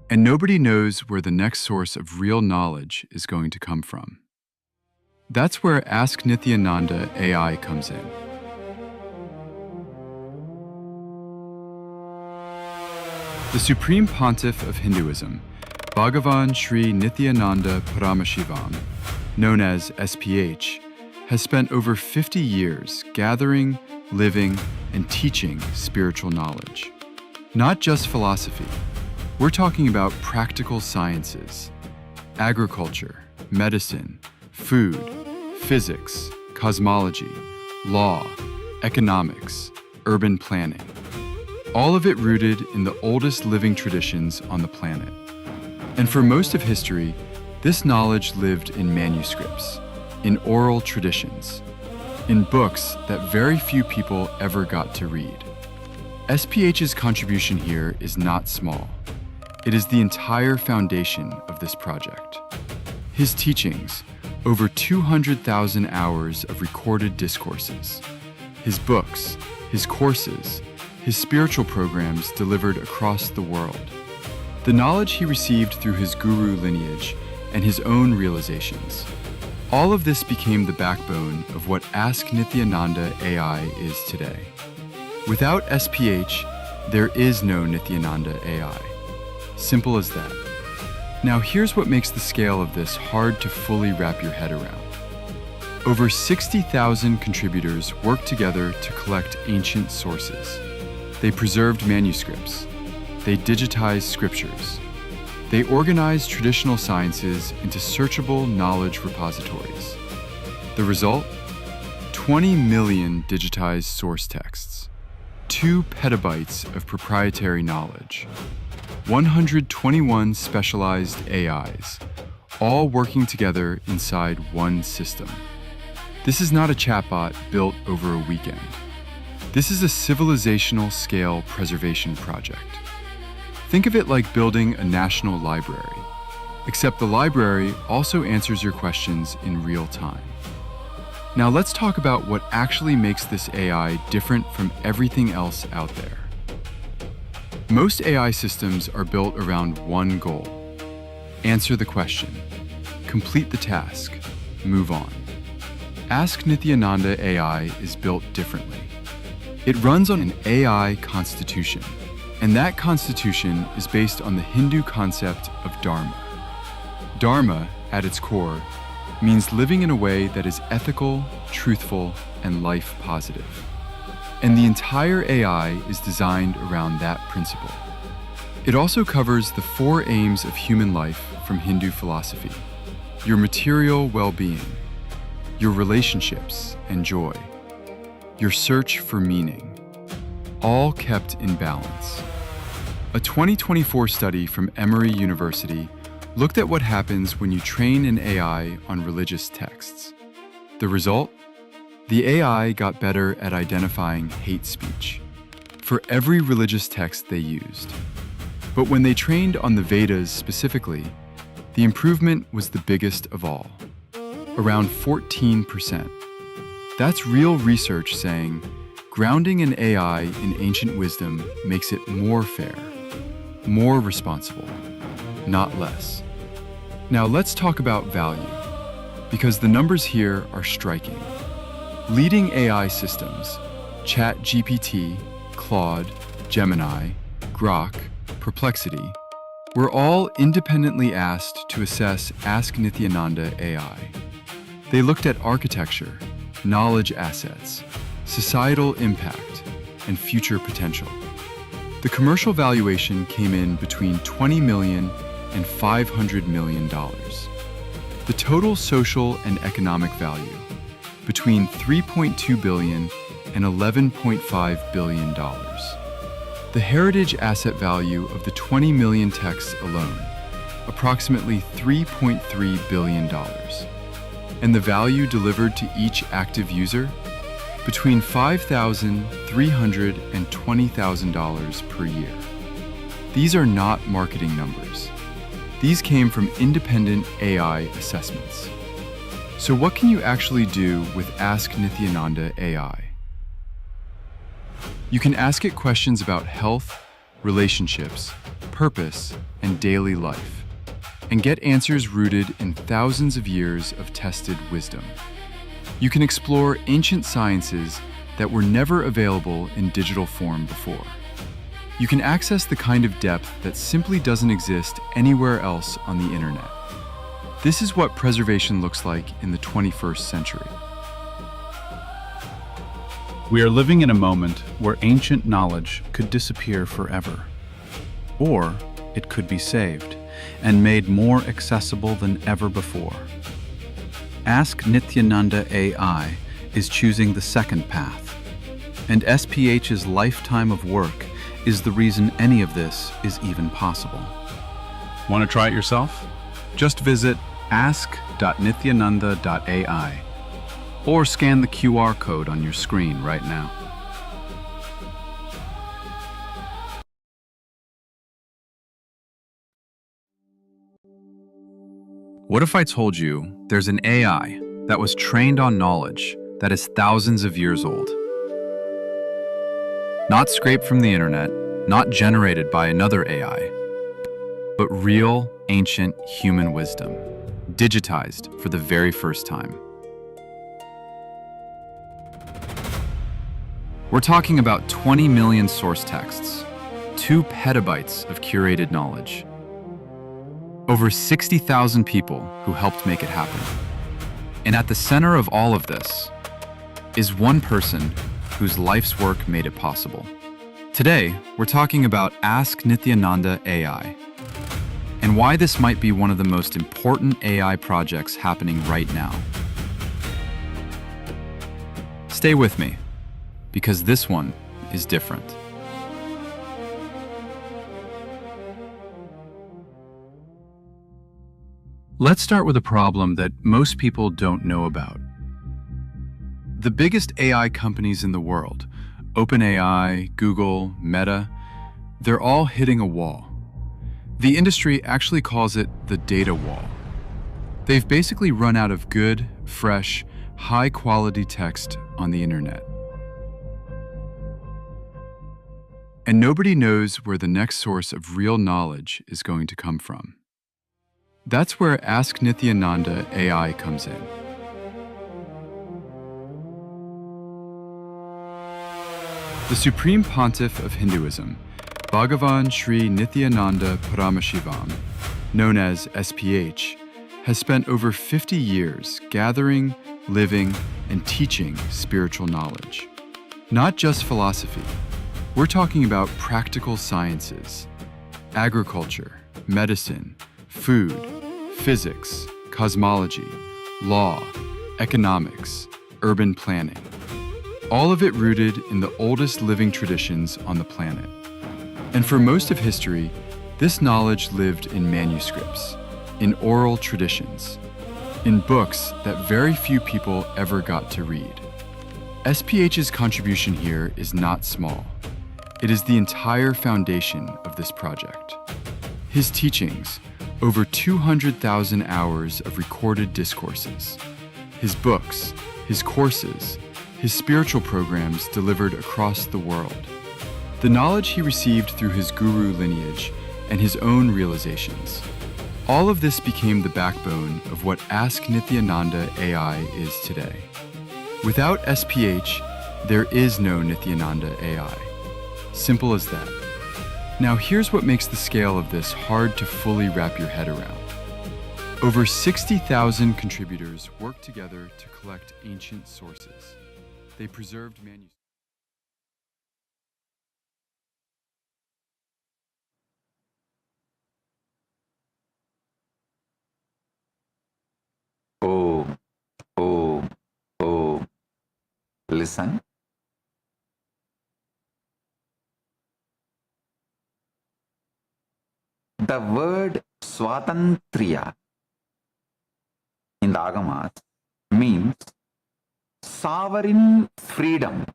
And nobody knows where the next source of real knowledge is going to come from. That's where Ask Nithyananda AI comes in. The Supreme Pontiff of Hinduism, Bhagavan Sri Nithyananda Paramashivam, known as SPH, has spent over 50 years gathering, living, and teaching spiritual knowledge. Not just philosophy. We're talking about practical sciences, agriculture, medicine, food, physics, cosmology, law, economics, urban planning. All of it rooted in the oldest living traditions on the planet. And for most of history, this knowledge lived in manuscripts, in oral traditions, in books that very few people ever got to read. SPH's contribution here is not small. It is the entire foundation of this project. His teachings, over 200,000 hours of recorded discourses, his books, his courses, his spiritual programs delivered across the world, the knowledge he received through his guru lineage and his own realizations. All of this became the backbone of what Ask Nithyananda AI is today. Without SPH, there is no Nithyananda AI. Simple as that. Now here's what makes the scale of this hard to fully wrap your head around. Over 60,000 contributors worked together to collect ancient sources. They preserved manuscripts. They digitized scriptures. They organized traditional sciences into searchable knowledge repositories. The result? 20 million digitized source texts, 2 petabytes of proprietary knowledge, 121 specialized AIs, all working together inside one system. This is not a chatbot built over a weekend. This is a civilizational scale preservation project. Think of it like building a national library, except the library also answers your questions in real time. Now let's talk about what actually makes this AI different from everything else out there. Most AI systems are built around one goal. Answer the question, complete the task, move on. Ask Nithyananda AI is built differently. It runs on an AI constitution, and that constitution is based on the Hindu concept of Dharma. Dharma, at its core, means living in a way that is ethical, truthful, and life positive. And the entire AI is designed around that principle. It also covers the 4 aims of human life from Hindu philosophy: your material well-being, your relationships and joy, your search for meaning, all kept in balance. A 2024 study from Emory University looked at what happens when you train an AI on religious texts. The result? The AI got better at identifying hate speech for every religious text they used. But when they trained on the Vedas specifically, the improvement was the biggest of all, around 14%. That's real research saying, grounding an AI in ancient wisdom makes it more fair, more responsible, not less. Now let's talk about value, because the numbers here are striking. Leading AI systems, ChatGPT, Claude, Gemini, Grok, Perplexity, were all independently asked to assess Ask Nithyananda AI. They looked at architecture, knowledge assets, societal impact, and future potential. The commercial valuation came in between $20 million and $500 million. The total social and economic value, between $3.2 billion and $11.5 billion. The heritage asset value of the 20 million texts alone, approximately $3.3 billion. And the value delivered to each active user, between $5,300 and $20,000 per year. These are not marketing numbers. These came from independent AI assessments. So what can you actually do with Ask Nithyananda AI? You can ask it questions about health, relationships, purpose, and daily life, and get answers rooted in thousands of years of tested wisdom. You can explore ancient sciences that were never available in digital form before. You can access the kind of depth that simply doesn't exist anywhere else on the internet. This is what preservation looks like in the 21st century. We are living in a moment where ancient knowledge could disappear forever, or it could be saved and made more accessible than ever before. Ask Nithyananda AI is choosing the second path, and SPH's lifetime of work is the reason any of this is even possible. Want to try it yourself? Just visit ask.nithyananda.ai or scan the QR code on your screen right now. What if I told you there's an AI that was trained on knowledge that is thousands of years old? Not scraped from the internet, not generated by another AI, but real, ancient human wisdom, digitized for the very first time. We're talking about 20 million source texts, 2 petabytes of curated knowledge, over 60,000 people who helped make it happen. And at the center of all of this is one person whose life's work made it possible. Today, we're talking about Ask Nithyananda AI, and why this might be one of the most important AI projects happening right now. Stay with me, because this one is different. Let's start with a problem that most people don't know about. The biggest AI companies in the world, OpenAI, Google, Meta, they're all hitting a wall. The industry actually calls it the data wall. They've basically run out of good, fresh, high-quality text on the internet. And nobody knows where the next source of real knowledge is going to come from. That's where Ask Nithyananda AI comes in. The Supreme Pontiff of Hinduism, Bhagavan Sri Nithyananda Paramashivam, known as SPH, has spent over 50 years gathering, living, and teaching spiritual knowledge. Not just philosophy. We're talking about practical sciences, agriculture, medicine, food, physics, cosmology, law, economics, urban planning. All of it rooted in the oldest living traditions on the planet. And for most of history, this knowledge lived in manuscripts, in oral traditions, in books that very few people ever got to read. SPH's contribution here is not small. It is the entire foundation of this project. His teachings, over 200,000 hours of recorded discourses, his books, his courses, his spiritual programs delivered across the world, the knowledge he received through his guru lineage, and his own realizations. All of this became the backbone of what Ask Nithyananda AI is today. Without SPH, there is no Nithyananda AI. Simple as that. Now here's what makes the scale of this hard to fully wrap your head around. Over 60,000 contributors worked together to collect ancient sources. They preserved manuscripts. Om, Om, Om. Listen. The word Swatantriya in the Agamas means sovereign freedom,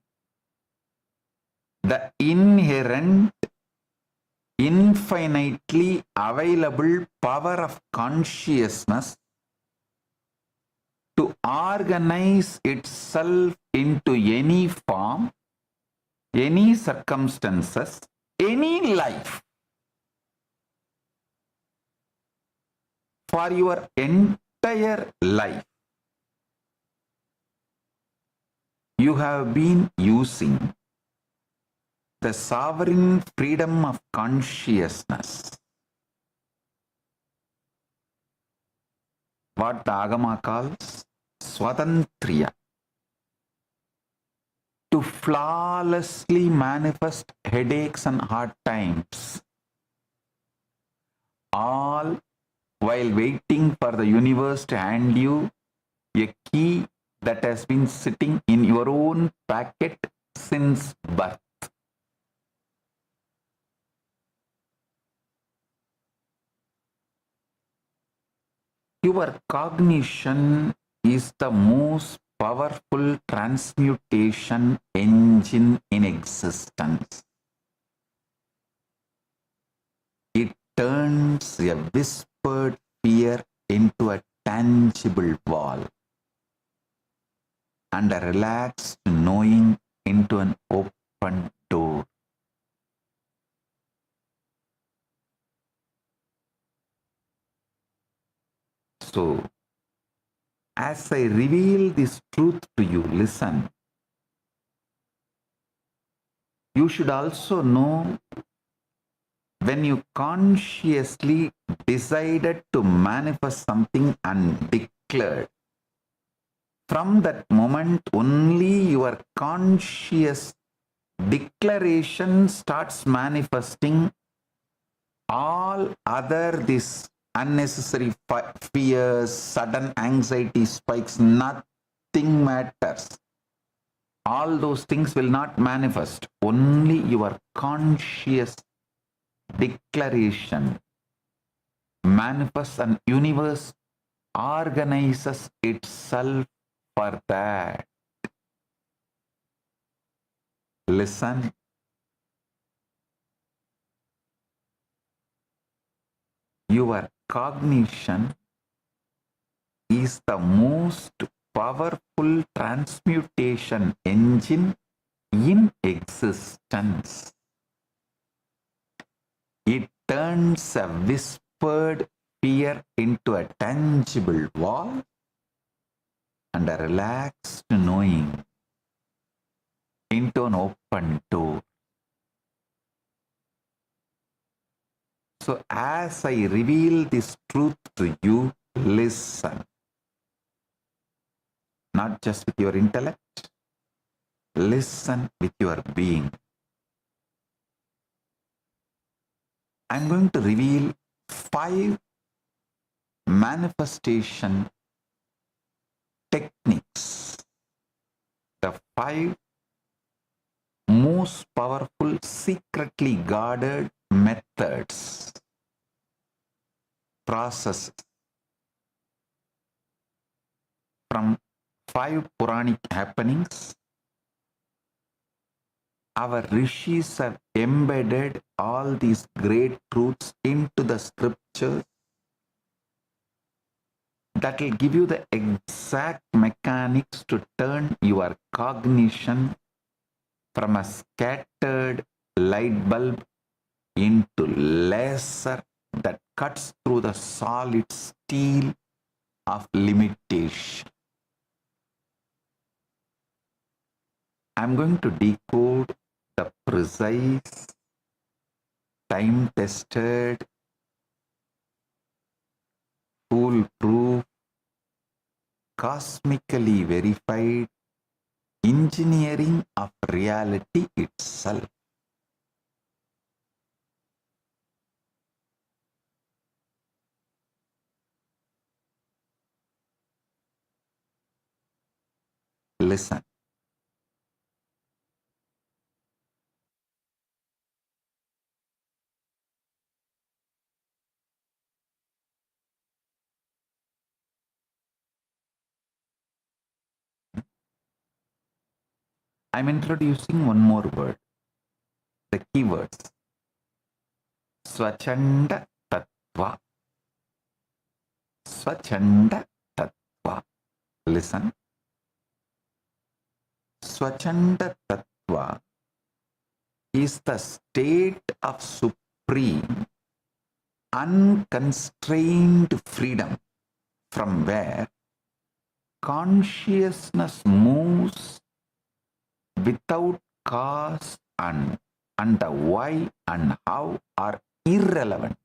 the inherent, infinitely available power of consciousness to organize itself into any form, any circumstances, any life for your entire life. You have been using the sovereign freedom of consciousness, what the Agama calls Swatantriya, to flawlessly manifest headaches and hard times, all while waiting for the universe to hand you a key that has been sitting in your own packet since birth. Your cognition is the most powerful transmutation engine in existence. It turns a whispered fear into a tangible wall, and a relaxed knowing into an open door. So, as I reveal this truth to you, listen. You should also know, when you consciously decided to manifest something and declared, from that moment only your conscious declaration starts manifesting. All other this unnecessary fears, sudden anxiety spikes, nothing matters. All those things will not manifest. Only your conscious declaration manifests, and universe organizes itself for that. Listen. Your cognition is the most powerful transmutation engine in existence. It turns a whispered fear into a tangible wall, and a relaxed knowing into an open door. So as I reveal this truth to you, listen. Not just with your intellect, listen with your being. I'm going to reveal 5 manifestation techniques. The 5 most powerful, secretly guarded methods, processes from 5 Puranic happenings. Our rishis have embedded all these great truths into the scriptures. that will give you the exact mechanics to turn your cognition from a scattered light bulb into laser that cuts through the solid steel of limitation. I'm going to decode the precise, time-tested, foolproof, cosmically verified engineering of reality itself. Listen. I'm introducing one more word, the keywords. Swachanda Tattva. Swachanda Tattva. Listen. Swachanda Tattva is the state of supreme, unconstrained freedom from where consciousness moves without cause and the why and how are irrelevant.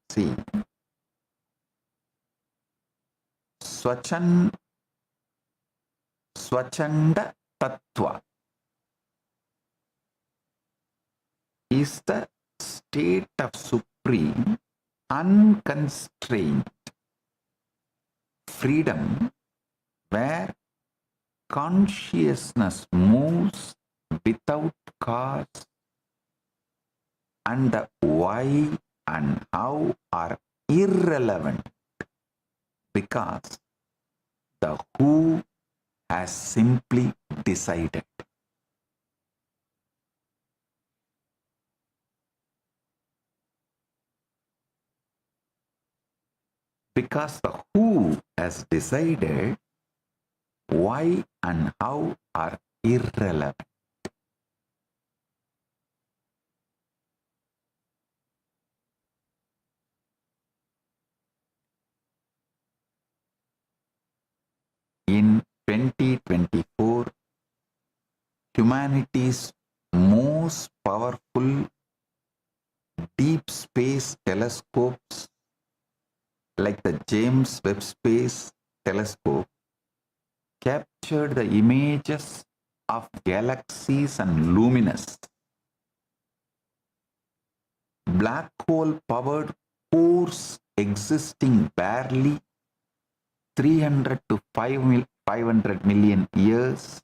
See, Swachanda Tattva is the state of supreme, unconstrained freedom where consciousness moves without cause and the why and how are irrelevant because the who has simply decided. Because the who has decided, why and how are irrelevant. In 2024, humanity's most powerful deep space telescopes like the James Webb Space Telescope captured the images of galaxies and luminous black hole powered cores existing barely 300 to 500 million years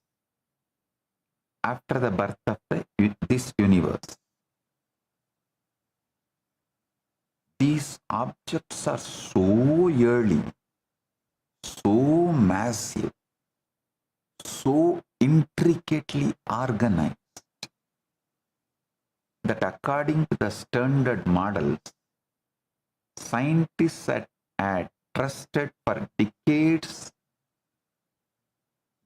after the birth of this universe. These objects are so early, so massive, so intricately organized that according to the standard models, scientists had trusted for decades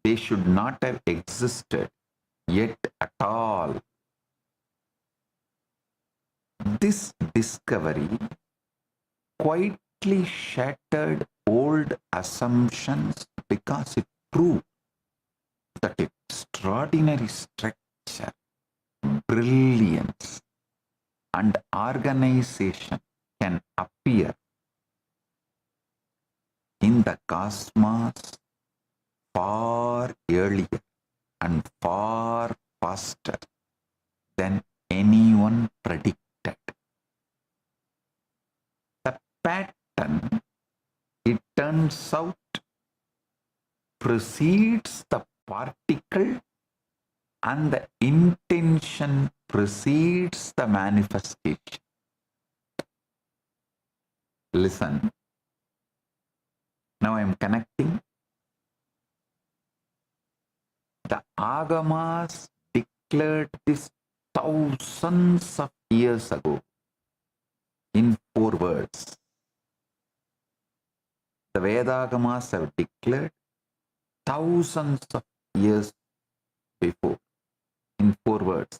they should not have existed yet at all. This discovery quietly shattered old assumptions because it proved that extraordinary structure, brilliance, and organization can appear in the cosmos far earlier and far faster than anyone predicted. The pattern, it turns out, precedes the particle and the intention precedes the manifestation. Listen. Now I am connecting. The Agamas declared this thousands of years ago in 4 words. the Vedagamas have declared thousands of years before in 4 words.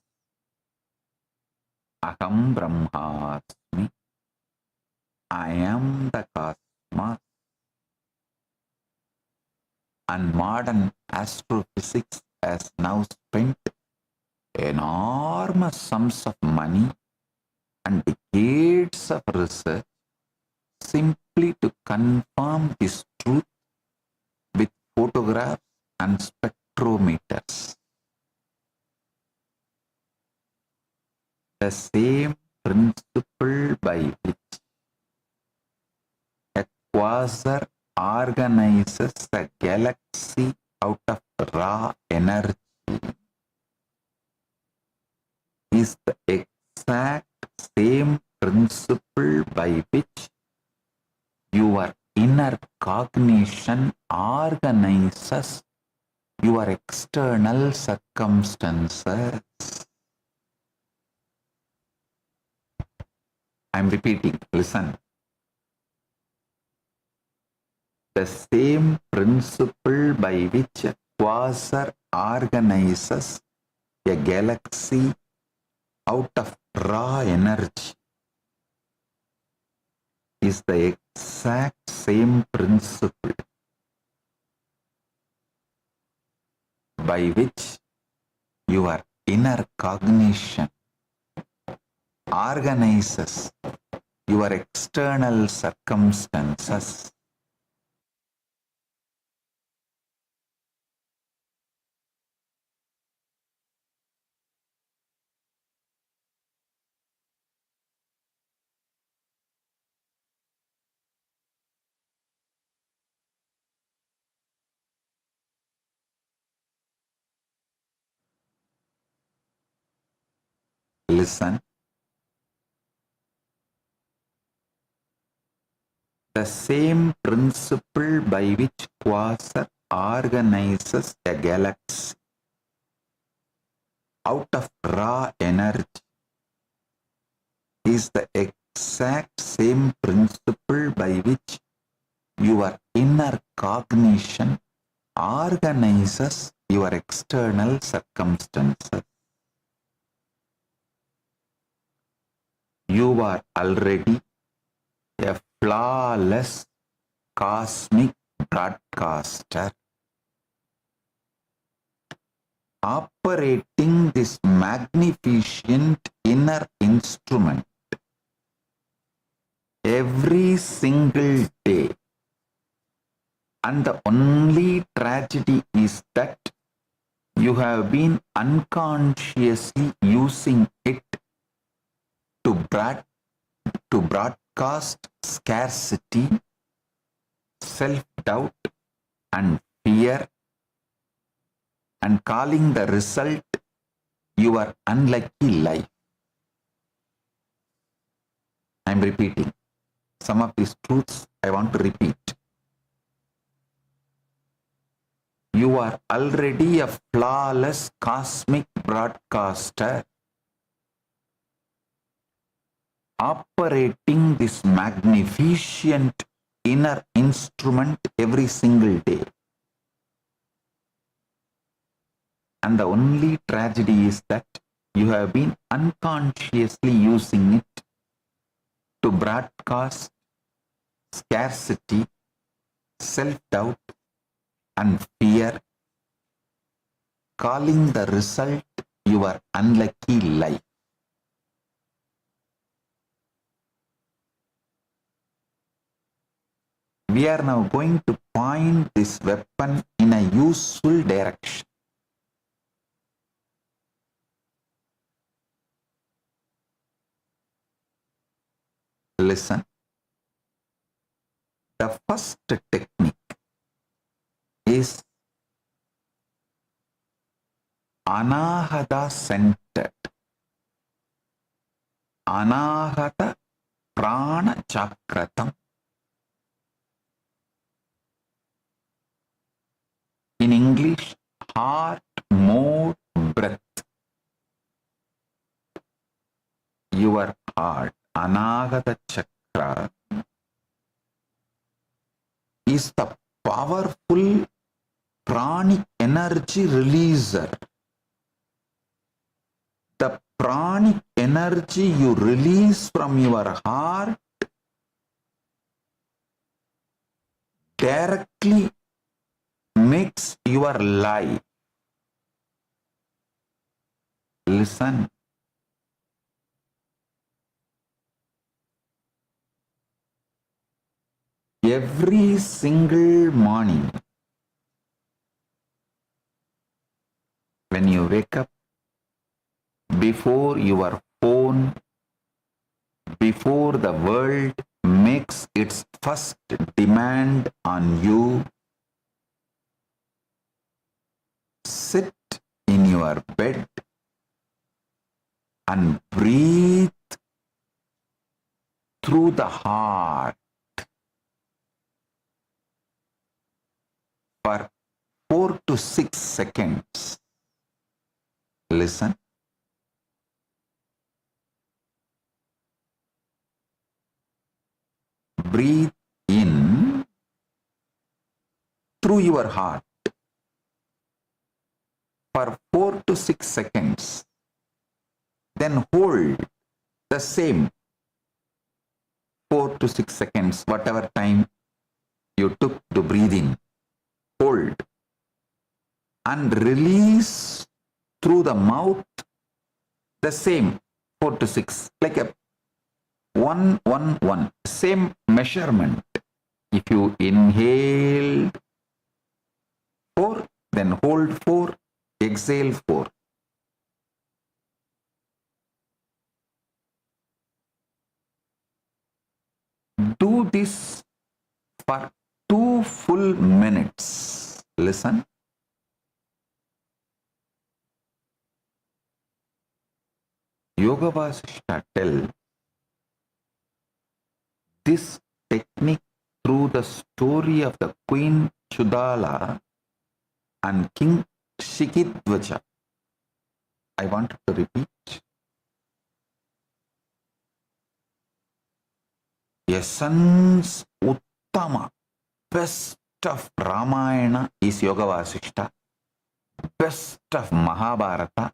Aham Brahmasmi. I am the cosmos. And modern astrophysics has now spent enormous sums of money and decades of research simply to confirm this truth with photographs and spectrometers. The same principle by which a quasar organizes a galaxy out of raw energy is the exact same principle by which your inner cognition organizes your external circumstances. I am repeating, listen. The same principle by which a quasar organizes a galaxy out of raw energy is the exact same principle by which your inner cognition organizes your external circumstances. Listen. The same principle by which quasar organizes a galaxy out of raw energy is the exact same principle by which your inner cognition organizes your external circumstances. You are already a flawless cosmic broadcaster operating this magnificent inner instrument every single day. And the only tragedy is that you have been unconsciously using it to broadcast scarcity, self-doubt and fear, and calling the result your unlucky life. I am repeating. Some of these truths I want to repeat. You are already a flawless cosmic broadcaster operating this magnificent inner instrument every single day. And the only tragedy is that you have been unconsciously using it to broadcast scarcity, self-doubt and fear, calling the result your unlucky life. We are now going to point this weapon in a useful direction. Listen. The first technique is Anahata centered. Anahata Prana Chakratam. In English, heart mode breath. Your heart, Anahata Chakra, is is the powerful pranic energy releaser. The pranic energy you release from your heart directly makes your life. Listen. Every single morning, when you wake up, before your phone, before the world makes its first demand on you, sit in your bed and breathe through the heart for 4 to 6 seconds. Listen. Breathe in through your heart for 4 to 6 seconds. Then hold the same 4 to 6 seconds, whatever time you took to breathe in. Hold and release through the mouth the same 4 to 6, like a 1, 1, 1, same measurement. If you inhale 4, then hold 4, exhale 4. Do this for 2 full minutes. Listen. Yoga Vasishta tells this technique through the story of the Queen Chudala and King Shikidvaja. I want to repeat. Essence Uttama, best of Ramayana is Yoga Vasishta. Best of Mahabharata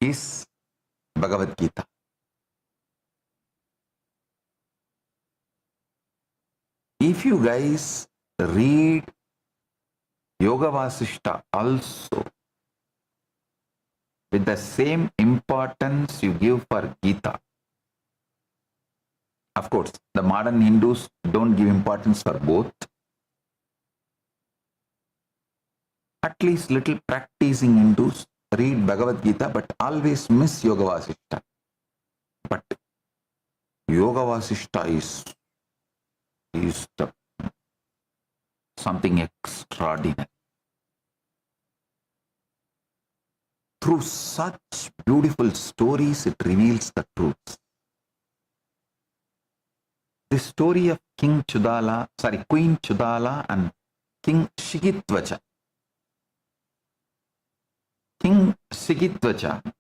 is Bhagavad Gita. If you guys read Yoga Vasishta also with the same importance you give for Gita, of course, the modern Hindus don't give importance for both. At least little practicing Hindus read Bhagavad Gita, but always miss Yoga Vasishta. But Yoga Vasishta is something extraordinary. Through such beautiful stories, it reveals the truth. The story of Queen Chudala and King Shikidvaja. King Shikidvaja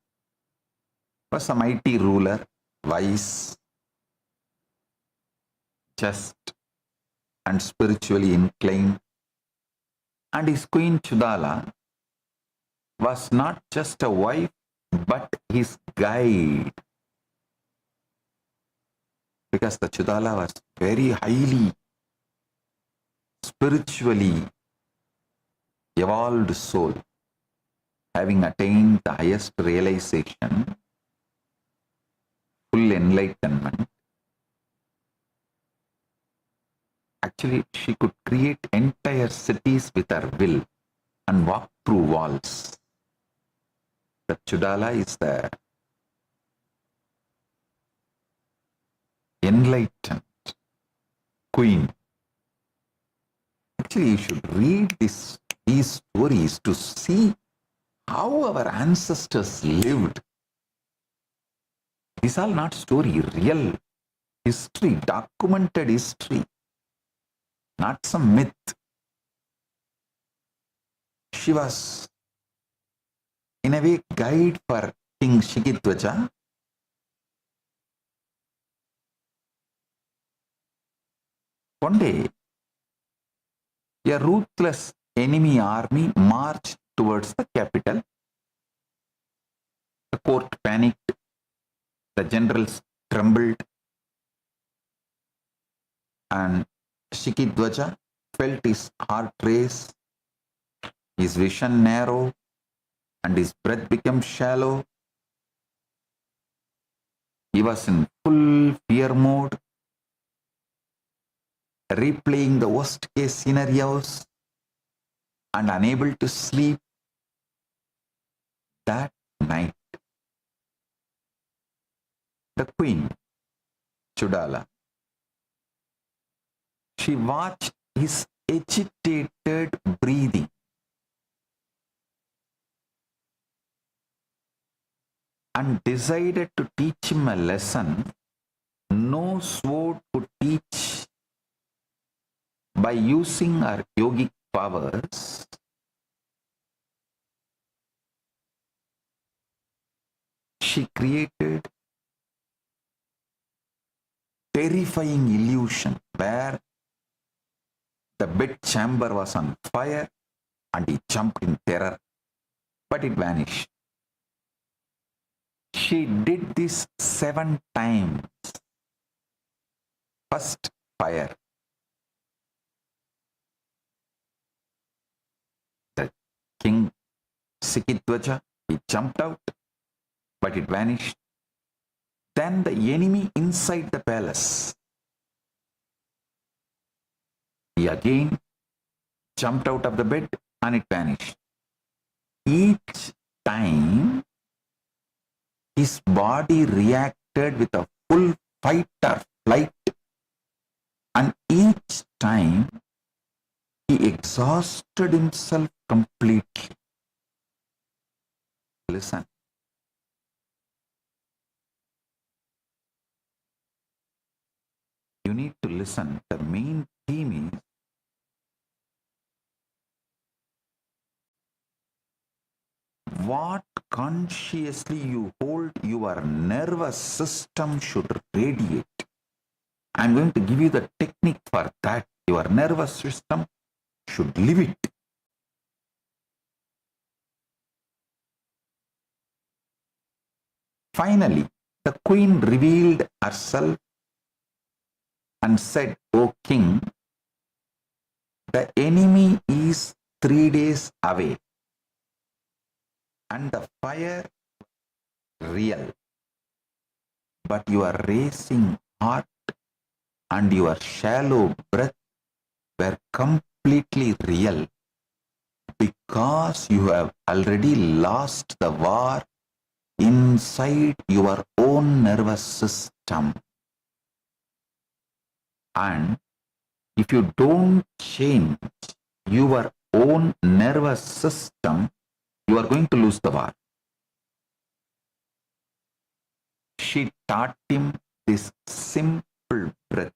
was a mighty ruler, wise, just, and spiritually inclined. And his Queen Chudala was not just a wife, but his guide. Because the Chudala was very highly spiritually evolved soul, having attained the highest realization, full enlightenment. Actually, she could create entire cities with her will and walk through walls. The Chudala is the enlightened queen. Actually, you should read these stories to see how our ancestors lived. These are not story, real history, documented history, not some myth. She was, in a way, guide for King Shikidvaja. One day, A ruthless enemy army marched towards the capital. The court panicked. The generals trembled. And Shikidwaja felt his heart race, his vision narrow, and his breath became shallow. He was in full fear mode, replaying the worst case scenarios and unable to sleep. That night, the queen, Chudala, she watched his agitated breathing. And decided to teach him a lesson no sword could teach. By using her yogic powers, she created terrifying illusion where the bed chamber was on fire and he jumped in terror, but it vanished. She did this 7 times. First, fire. The king Sikidwaja, he jumped out, but it vanished. Then the enemy inside the palace, he again jumped out of the bed and it vanished. Each time, his body reacted with a full fight or flight, and each time he exhausted himself completely. Listen. You need to listen. The main theme is what consciously you hold, your nervous system should radiate. I'm going to give you the technique for that. Your nervous system should live it. Finally, the queen revealed herself and said, "O king, the enemy is 3 days away, and the fire real, but your racing heart and your shallow breath were completely real, because you have already lost the war inside your own nervous system. And if you don't change your own nervous system, you are going to lose the war." She taught him this simple breath,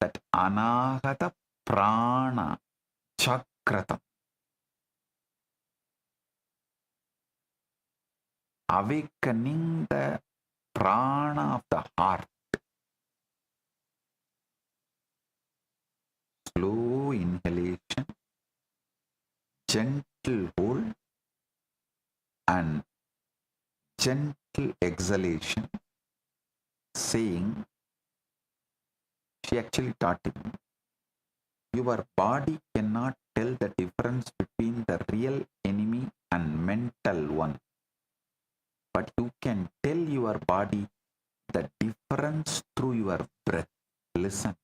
that anahata prana chakratam, awakening the prana of the heart. Slow inhalation, gentle hold, and gentle exhalation, saying, she actually taught him, your body cannot tell the difference between the real enemy and mental one, but you can tell your body the difference through your breath. Listen.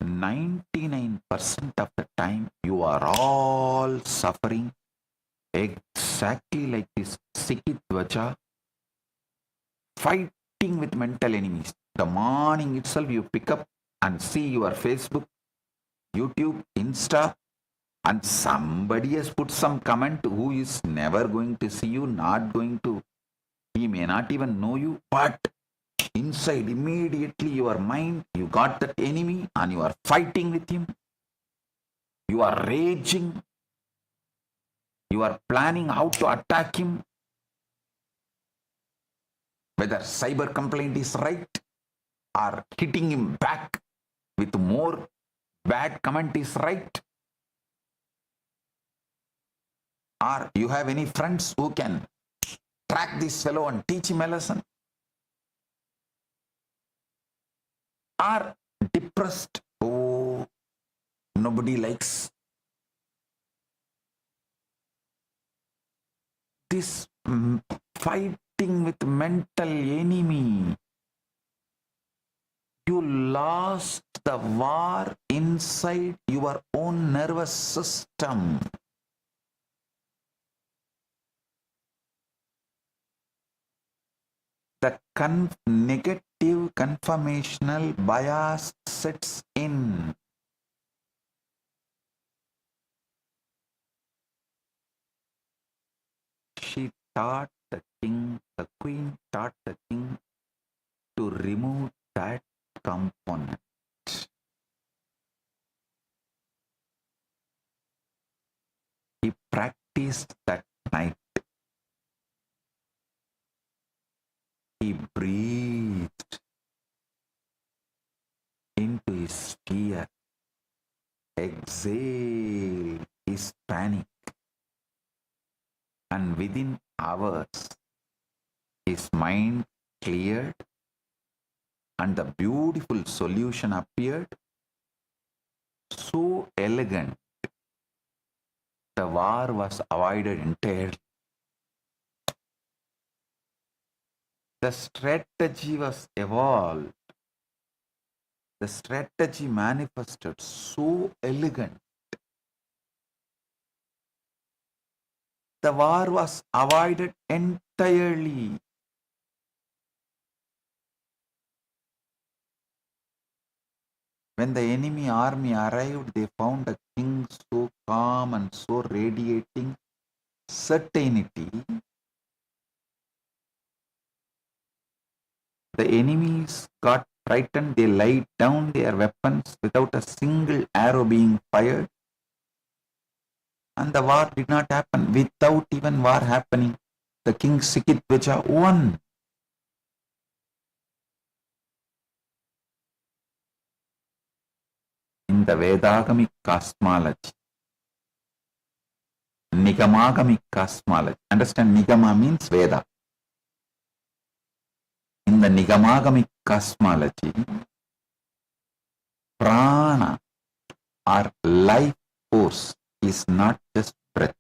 99% of the time you are all suffering exactly like this Sikidwaja, fighting with mental enemies. The morning itself you pick up and see your Facebook, YouTube, Insta, and somebody has put some comment who is never going to see you, he may not even know you, but inside immediately your mind, you got that enemy and you are fighting with him. You are raging. You are planning how to attack him. Whether cyber complaint is right or hitting him back with more bad comment is right? Or you have any friends who can track this fellow and teach him a lesson? Or depressed, oh, nobody likes this fighting with mental enemy. You lost the war inside your own nervous system. The negative conformational bias sets in. She taught the king, the queen taught the king to remove that component. He practiced that night. He breathed into his fear, exhaled his panic, and within hours, his mind cleared and the beautiful solution appeared, so elegant. The war was avoided entirely. The strategy was evolved. The strategy manifested so elegant. The war was avoided entirely. When the enemy army arrived, they found the king so calm and so radiating certainty. The enemies got frightened. They laid down their weapons without a single arrow being fired. And the war did not happen. Without even war happening, the king Sikidvaja won. In the Vedagamic cosmology, Nigamagamic cosmology, understand Nigama means Veda. In the Nigamagamic cosmology, prana or life force is not just breath.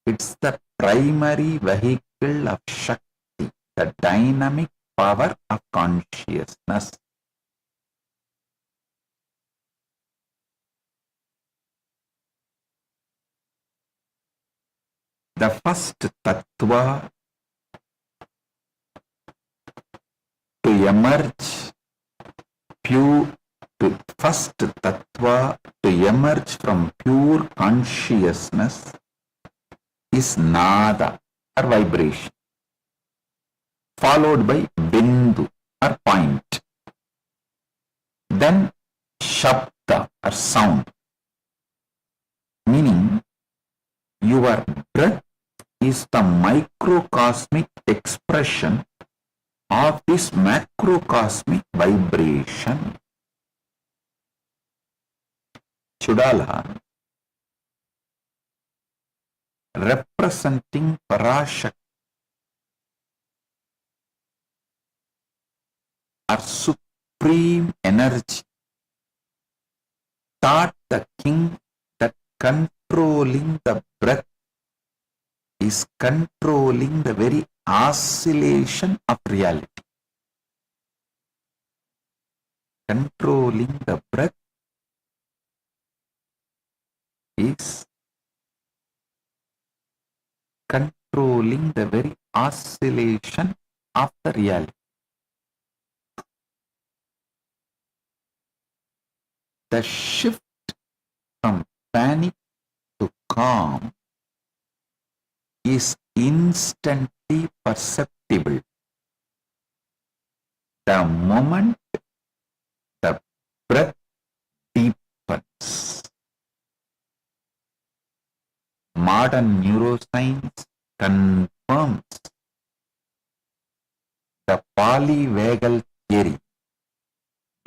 It's the primary vehicle of Shakti, the dynamic power of consciousness. The first tattva to emerge first tattva to emerge from pure consciousness is nada or vibration, followed by bindu or point, then shabda or sound, meaning your breath is the microcosmic expression of this macrocosmic vibration. Chudala, representing Parashakti or supreme energy, taught the king that controlling the breath is controlling the very oscillation of reality. Controlling the breath is controlling the very oscillation of the reality. The shift from panic to calm is instantly perceptible the moment the breath deepens. Modern neuroscience confirms the polyvagal theory,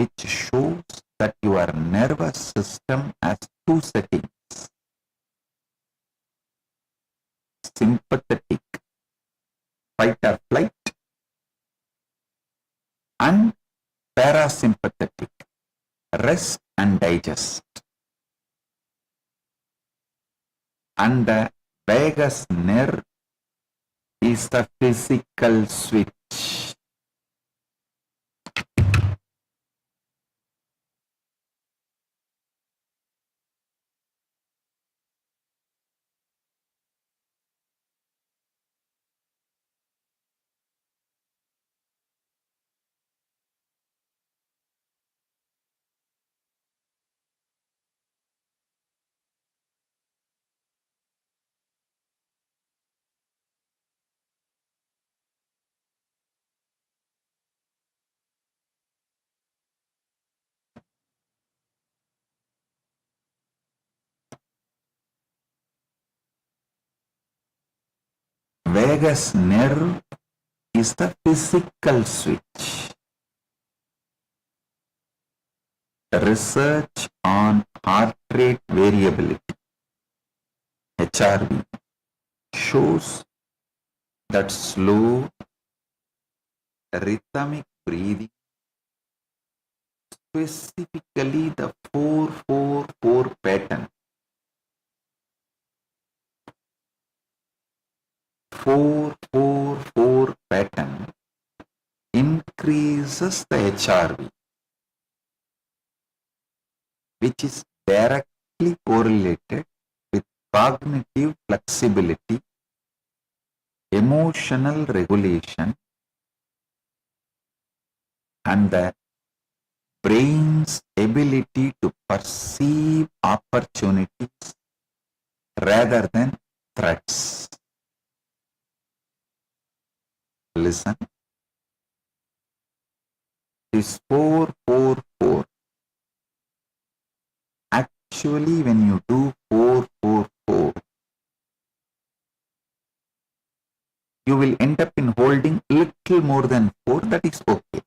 which shows that your nervous system has two settings: sympathetic, fight or flight, and parasympathetic, rest and digest. And the vagus nerve is the physical switch. Vagus nerve is the physical switch. Research on heart rate variability, HRV, shows that slow, rhythmic breathing, specifically the 4-4-4 pattern, 4-4-4 pattern increases the HRV, which is directly correlated with cognitive flexibility, emotional regulation, and the brain's ability to perceive opportunities rather than threats. Listen. This 4-4-4. Actually, when you do 4-4-4, you will end up in holding little more than 4. That is okay.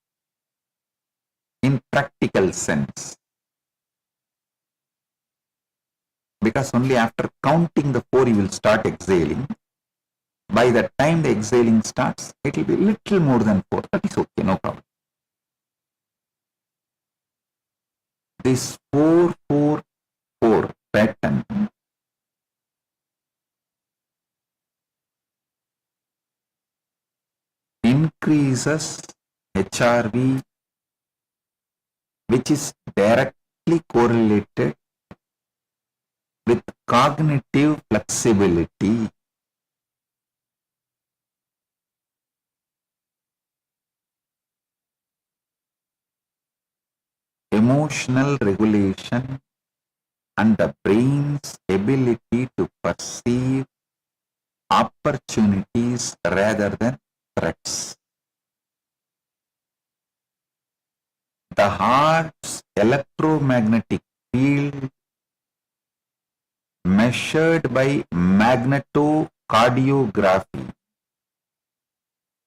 In practical sense. Because only after counting the 4 you will start exhaling. By the time the exhaling starts, it will be little more than 4. That is okay, no problem. This 4-4-4 pattern increases HRV, which is directly correlated with cognitive flexibility. Emotional regulation, and the brain's ability to perceive opportunities rather than threats. The heart's electromagnetic field, measured by magnetocardiography,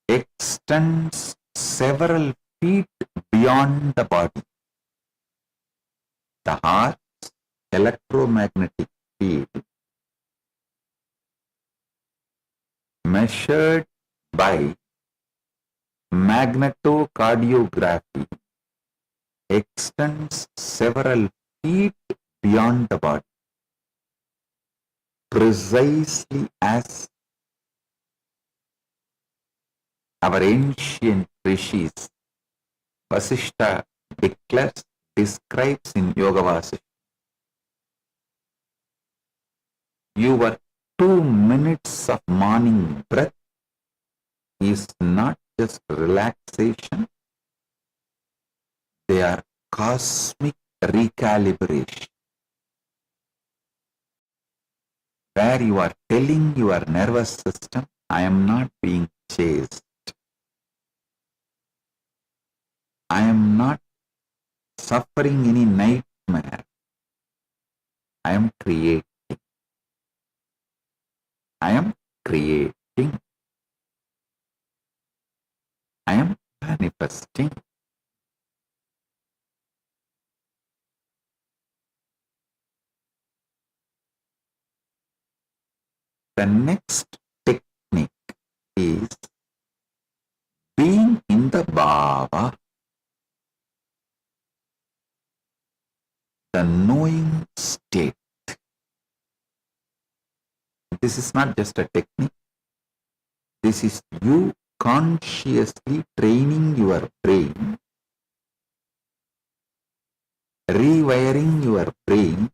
extends several feet beyond the body. The heart's electromagnetic field, measured by magnetocardiography, extends several feet beyond the body, precisely as our ancient rishis, Vasishta describes in Yoga Vasishta. Your 2 minutes of morning breath is not just relaxation, they are cosmic recalibration, where you are telling your nervous system, I am not being chased. I am not suffering any nightmare. I am creating. I am creating. I am manifesting. The next technique is being in the bhava, the knowing state. This is not just a technique. This is you consciously training your brain, rewiring your brain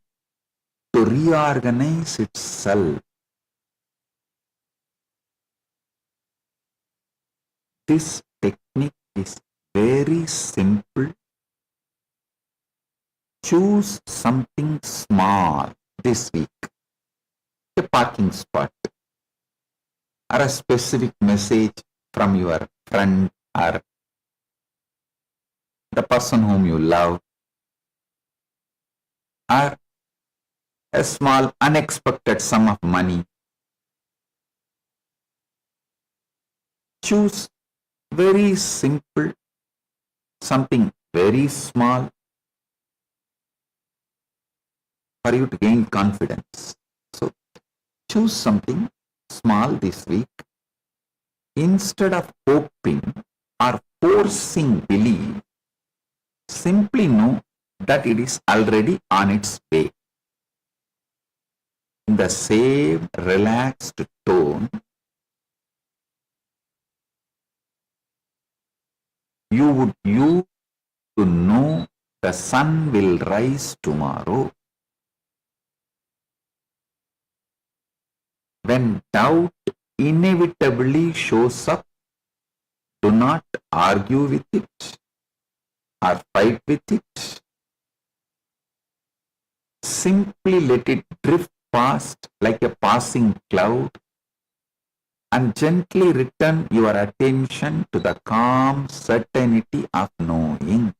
to reorganize itself. This technique is very simple. Choose something small this week, a parking spot, or a specific message from your friend or the person whom you love, or a small unexpected sum of money. Choose very simple, something very small for you to gain confidence. So choose something small this week. Instead of hoping or forcing belief, simply know that it is already on its way. In the same relaxed tone, you would use to know the sun will rise tomorrow. When doubt inevitably shows up, do not argue with it or fight with it. Simply let it drift past like a passing cloud and gently return your attention to the calm certainty of knowing.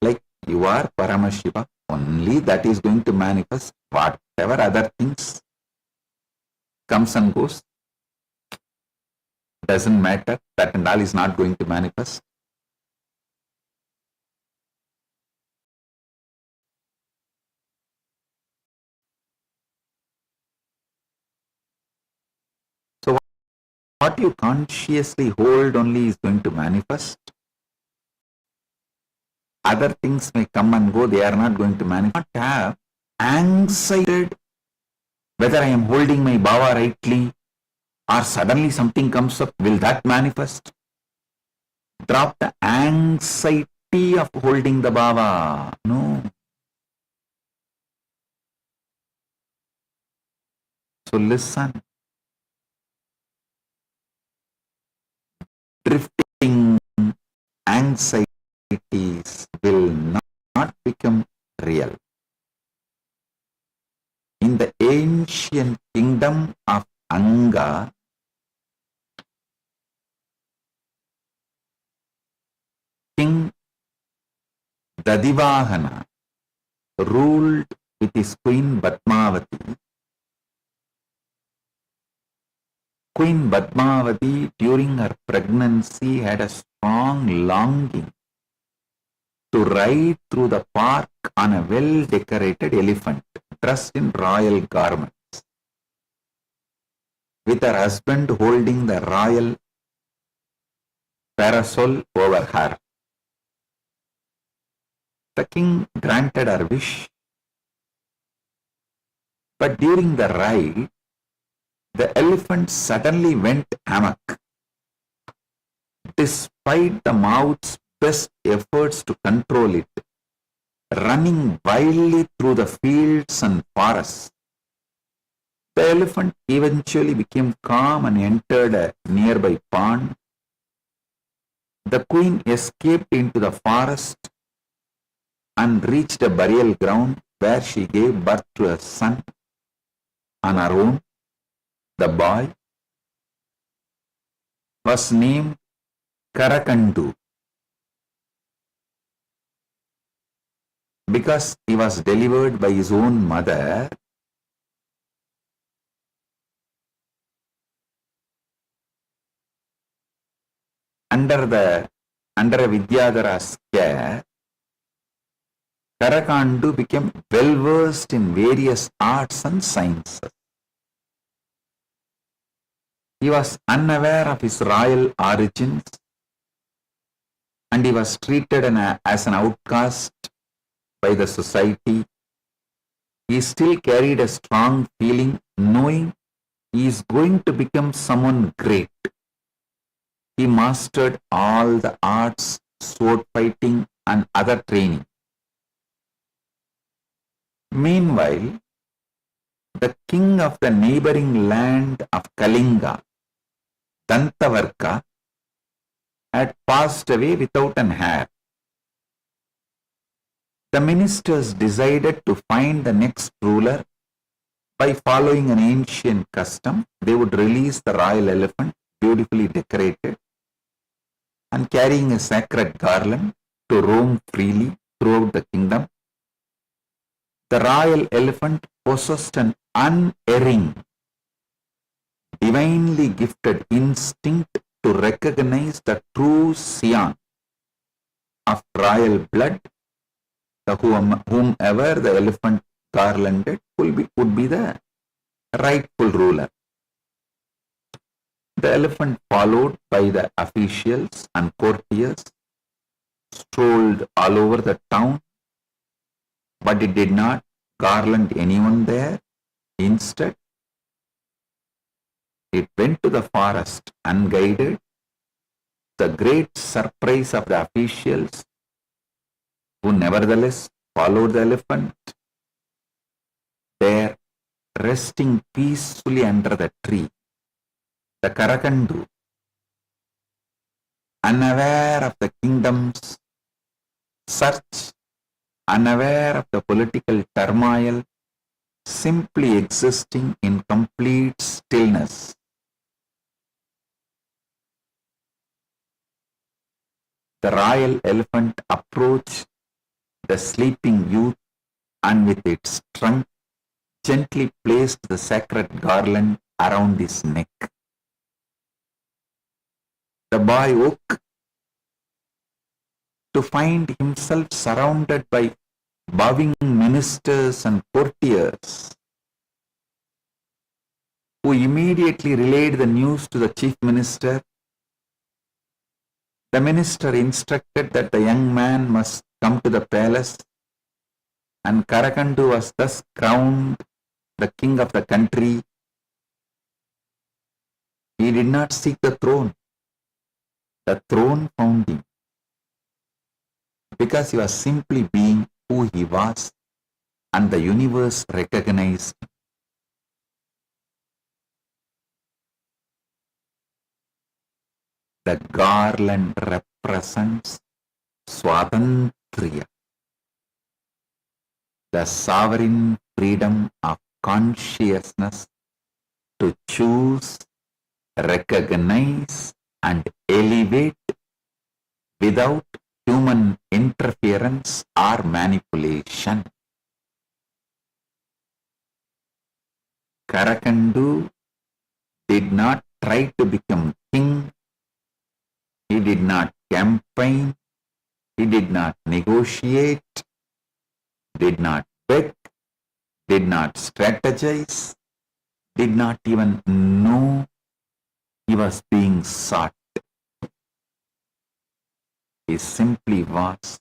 Like you are Paramashiva, only that is going to manifest. Whatever other things comes and goes, doesn't matter, that and all is not going to manifest. So what you consciously hold only is going to manifest. Other things may come and go, they are not going to manifest. Not have anxiety whether I am holding my bhava rightly or suddenly something comes up, will that manifest? Drop the anxiety of holding the bhava. No. So listen. Drifting anxieties will not become real. In the ancient kingdom of Anga, King Dadivahana ruled with his queen Padmavati. Queen Padmavati during her pregnancy had a strong longing to ride through the park on a well-decorated elephant dressed in royal garments, with her husband holding the royal parasol over her. The king granted her wish, but during the ride, the elephant suddenly went amok. Despite the mouth's best efforts to control it, running wildly through the fields and forests, the elephant eventually became calm and entered a nearby pond. The queen escaped into the forest and reached a burial ground where she gave birth to a son on her own. The boy was named Karakandu because he was delivered by his own mother. Under Vidyadhara's care. Karakandu became well versed in various arts and sciences. He was unaware of his royal origins and he was treated as an outcast by the society. He still carried a strong feeling knowing he is going to become someone great. He mastered all the arts, sword fighting and other training. Meanwhile, the king of the neighboring land of Kalinga, Dantavarka, had passed away without an heir. The ministers decided to find the next ruler by following an ancient custom. They would release the royal elephant, beautifully decorated, and carrying a sacred garland to roam freely throughout the kingdom. The royal elephant possessed an unerring, divinely gifted instinct to recognize the true scion of royal blood. Whomever the elephant garlanded would be the rightful ruler. The elephant, followed by the officials and courtiers, strolled all over the town, but it did not garland anyone there. Instead, it went to the forest unguided. The great surprise of the officials, who nevertheless followed the elephant, there, resting peacefully under the tree, the Karakandu, unaware of the kingdom's search, unaware of the political turmoil, simply existing in complete stillness. The royal elephant approached the sleeping youth and with its trunk gently placed the sacred garland around his neck. The boy woke to find himself surrounded by bowing ministers and courtiers, who immediately relayed the news to the chief minister. The minister instructed that the young man must come to the palace, and Karakandu was thus crowned the king of the country. He did not seek the throne. The throne found him, because he was simply being who he was, and the universe recognized him. The garland represents Swatantriya, the sovereign freedom of consciousness to choose, recognize, and elevate without human interference or manipulation. Karakandu did not try to become king. He did not campaign. He did not negotiate, did not beg, did not strategize, did not even know he was being sought. He simply was,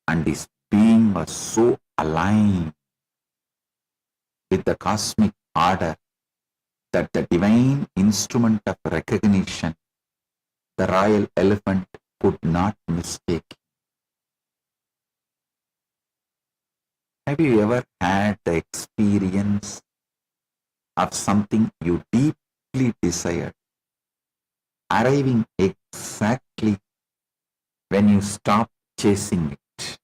and his being was so aligned with the cosmic order that the divine instrument of recognition, the royal elephant, could not mistake. Have you ever had the experience of something you deeply desired arriving exactly when you stop chasing it?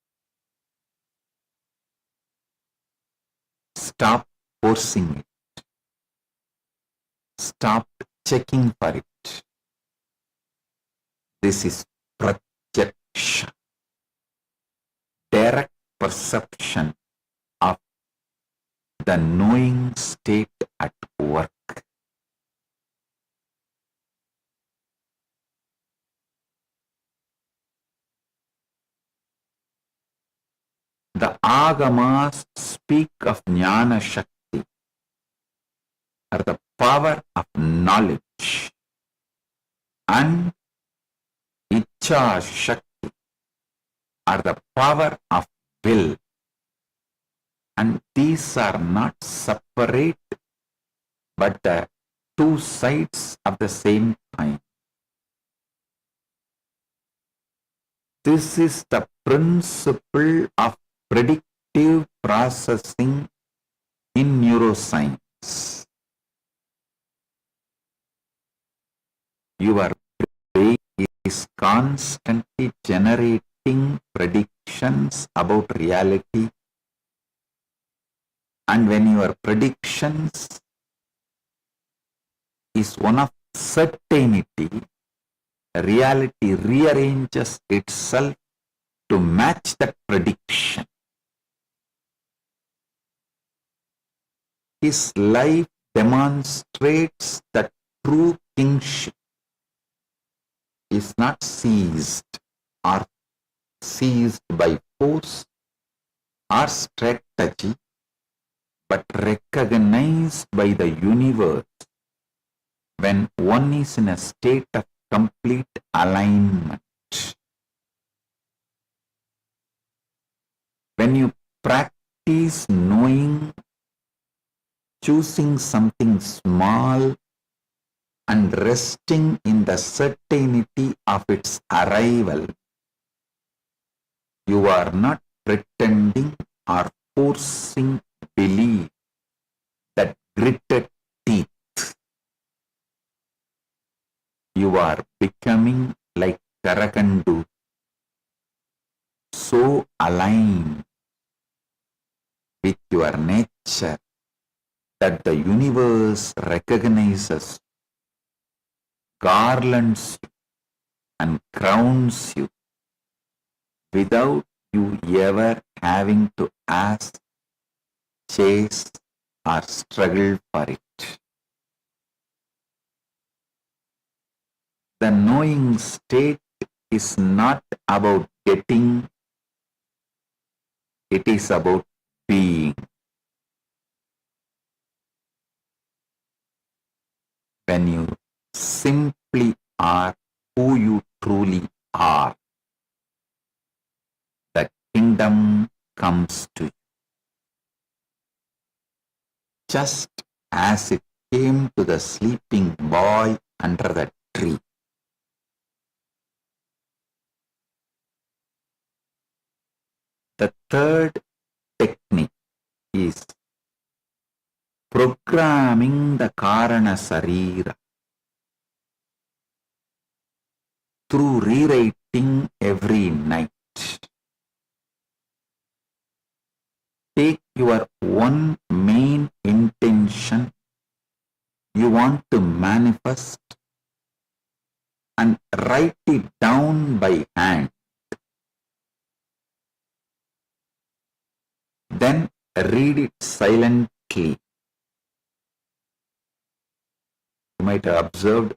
Stop forcing it. Stop checking for it. This is pratyaksh, direct perception of the knowing state at work. The Agamas speak of Jnana Shakti, or the power of knowledge, and Ichcha Shakti, or the power of will. And these are not separate, but the two sides of the same coin. This is the principle of predictive processing in neuroscience. Your brain is constantly generating predictions about reality, and when your predictions is one of certainty, reality rearranges itself to match that prediction. His life demonstrates that true kingship is not seized or seized by force or strategy, but recognized by the universe when one is in a state of complete alignment. When you practice knowing, choosing something small and resting in the certainty of its arrival, you are not pretending or forcing belief that gritted teeth. You are becoming like Karakandu, so aligned with your nature that the universe recognizes, garlands you, and crowns you without you ever having to ask, chase, or struggle for it. The knowing state is not about getting, it is about being. When you simply are who you truly are, the kingdom comes to you. Just as it came to the sleeping boy under the tree. The third technique is programming the Karana Sarira through rewriting every night. Take your one main intention you want to manifest and write it down by hand. Then read it silently. You might have observed,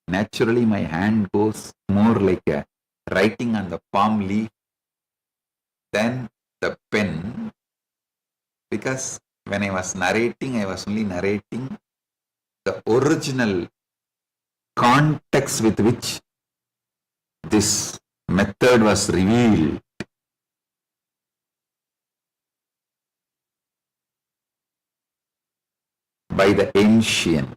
naturally my hand goes more like a writing on the palm leaf than the pen, because when I was narrating, I was only narrating the original context with which this method was revealed. By the ancient.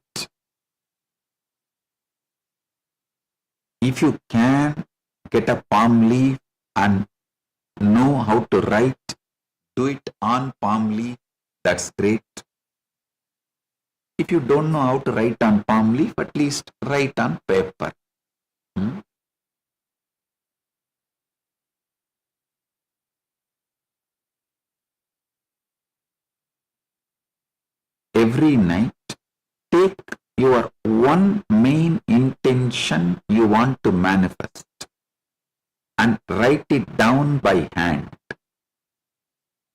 If you can get a palm leaf and know how to write, do it on palm leaf, that's great. If you don't know how to write on palm leaf, at least write on paper. Every night, take your one main intention you want to manifest and write it down by hand.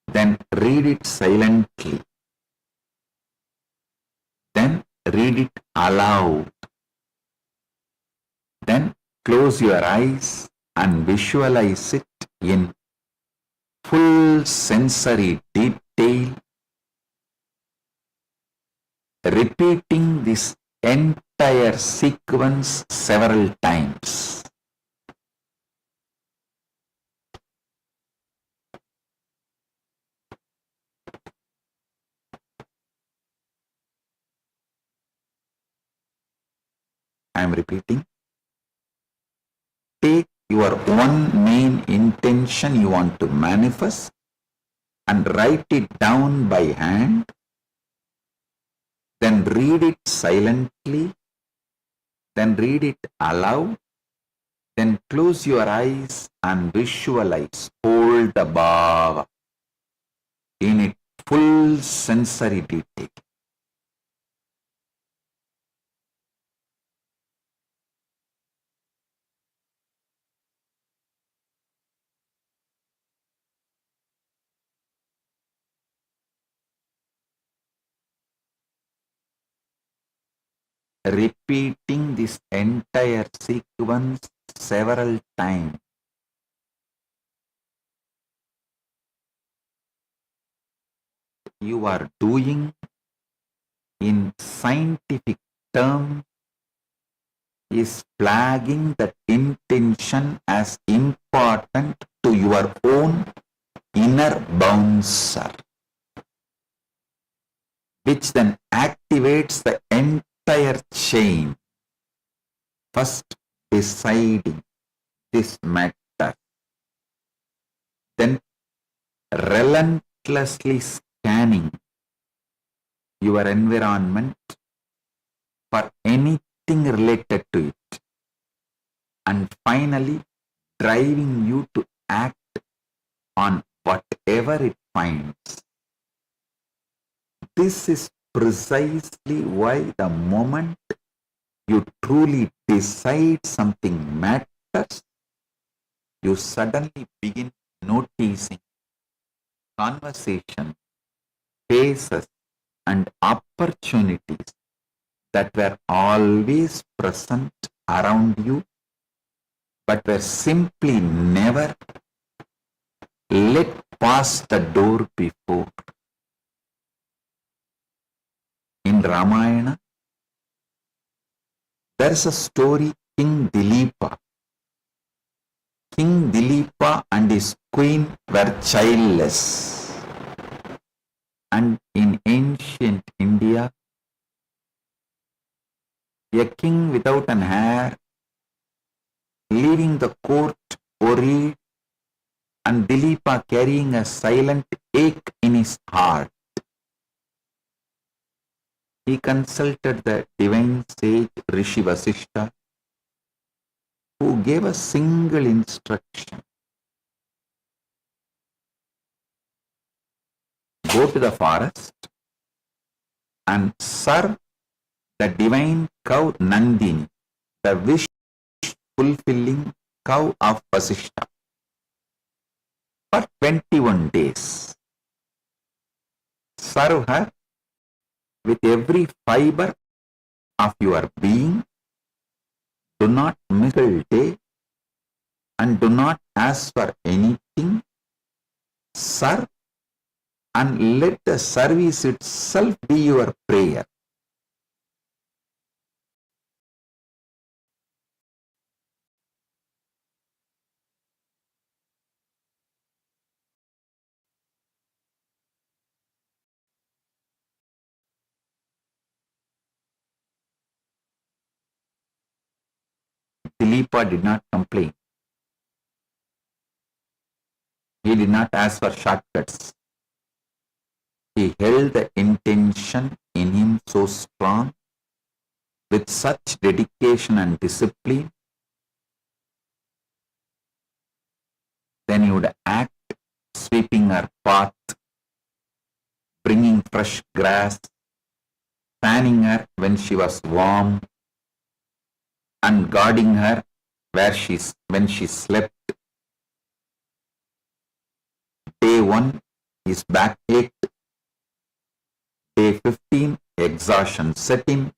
Then read it silently. Then read it aloud. Then close your eyes and visualize it in full sensory detail, repeating this entire sequence several times. I am repeating. Take your one main intention you want to manifest and write it down by hand. Then read it silently. Then read it aloud. Then close your eyes and visualize. Hold the bhava in its full sensory detail. Repeating this entire sequence several times. You are doing in scientific term is flagging that intention as important to your own inner bouncer, which then activates the entire chain. First deciding this matter, then relentlessly scanning your environment for anything related to it, and finally driving you to act on whatever it finds. This is precisely why the moment you truly decide something matters, you suddenly begin noticing conversation, faces, and opportunities that were always present around you, but were simply never let pass the door before. In Ramayana, there is a story, King Dilipa. King Dilipa and his queen were childless. And in ancient India, a king without an heir, leaving the court worried, and Dilipa carrying a silent ache in his heart. He consulted the divine sage Rishi Vasishta, who gave a single instruction. Go to the forest and serve the divine cow Nandini, the wish-fulfilling cow of Vasishta, for 21 days. Serve her with every fiber of your being. Do not miss a day and do not ask for anything. Serve and let the service itself be your prayer. Dilipa did not complain. He did not ask for shortcuts. He held the intention in him so strong, with such dedication and discipline. Then he would act, sweeping her path, bringing fresh grass, fanning her when she was warm, and guarding her when she slept. Day 1, his back ached. Day 15, exhaustion set in,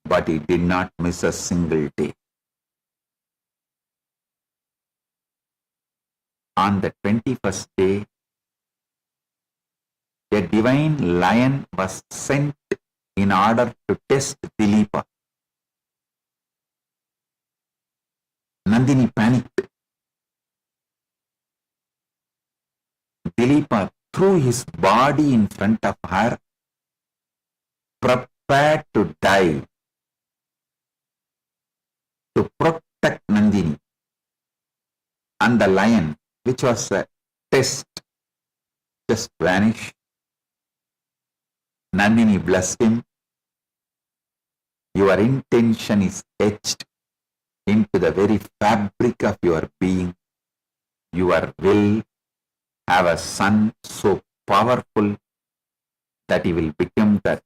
but he did not miss a single day. on the 21st day, a divine lion was sent in order to test Dilipa. Nandini panicked. Dilipa threw his body in front of her, prepared to die, to protect Nandini. And the lion, which was a test, just vanished. Nandini blessed him. Your intention is etched into the very fabric of your being. Your will have a son so powerful that he will become the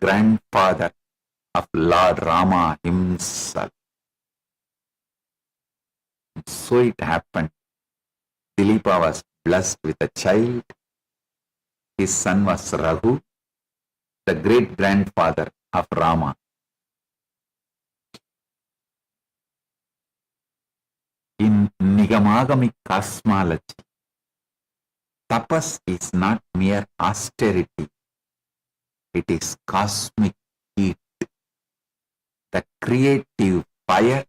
grandfather of Lord Rama himself. So it happened. Dilipa was blessed with a child. His son was Raghu, the great grandfather of Rama. In Nigamagamic cosmology, tapas is not mere austerity, it is cosmic heat, the creative fire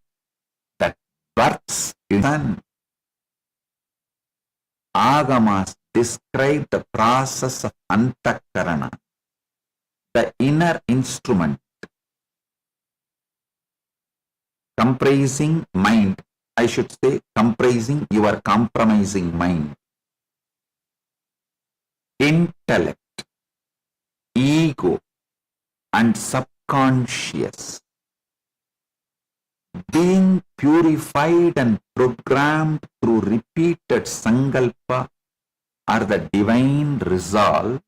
that births the sun. Agamas describe the process of antakarana, the inner instrument comprising mind, I should say comprising your compromising mind, intellect, ego and subconscious, being purified and programmed through repeated sankalpa or the divine resolve.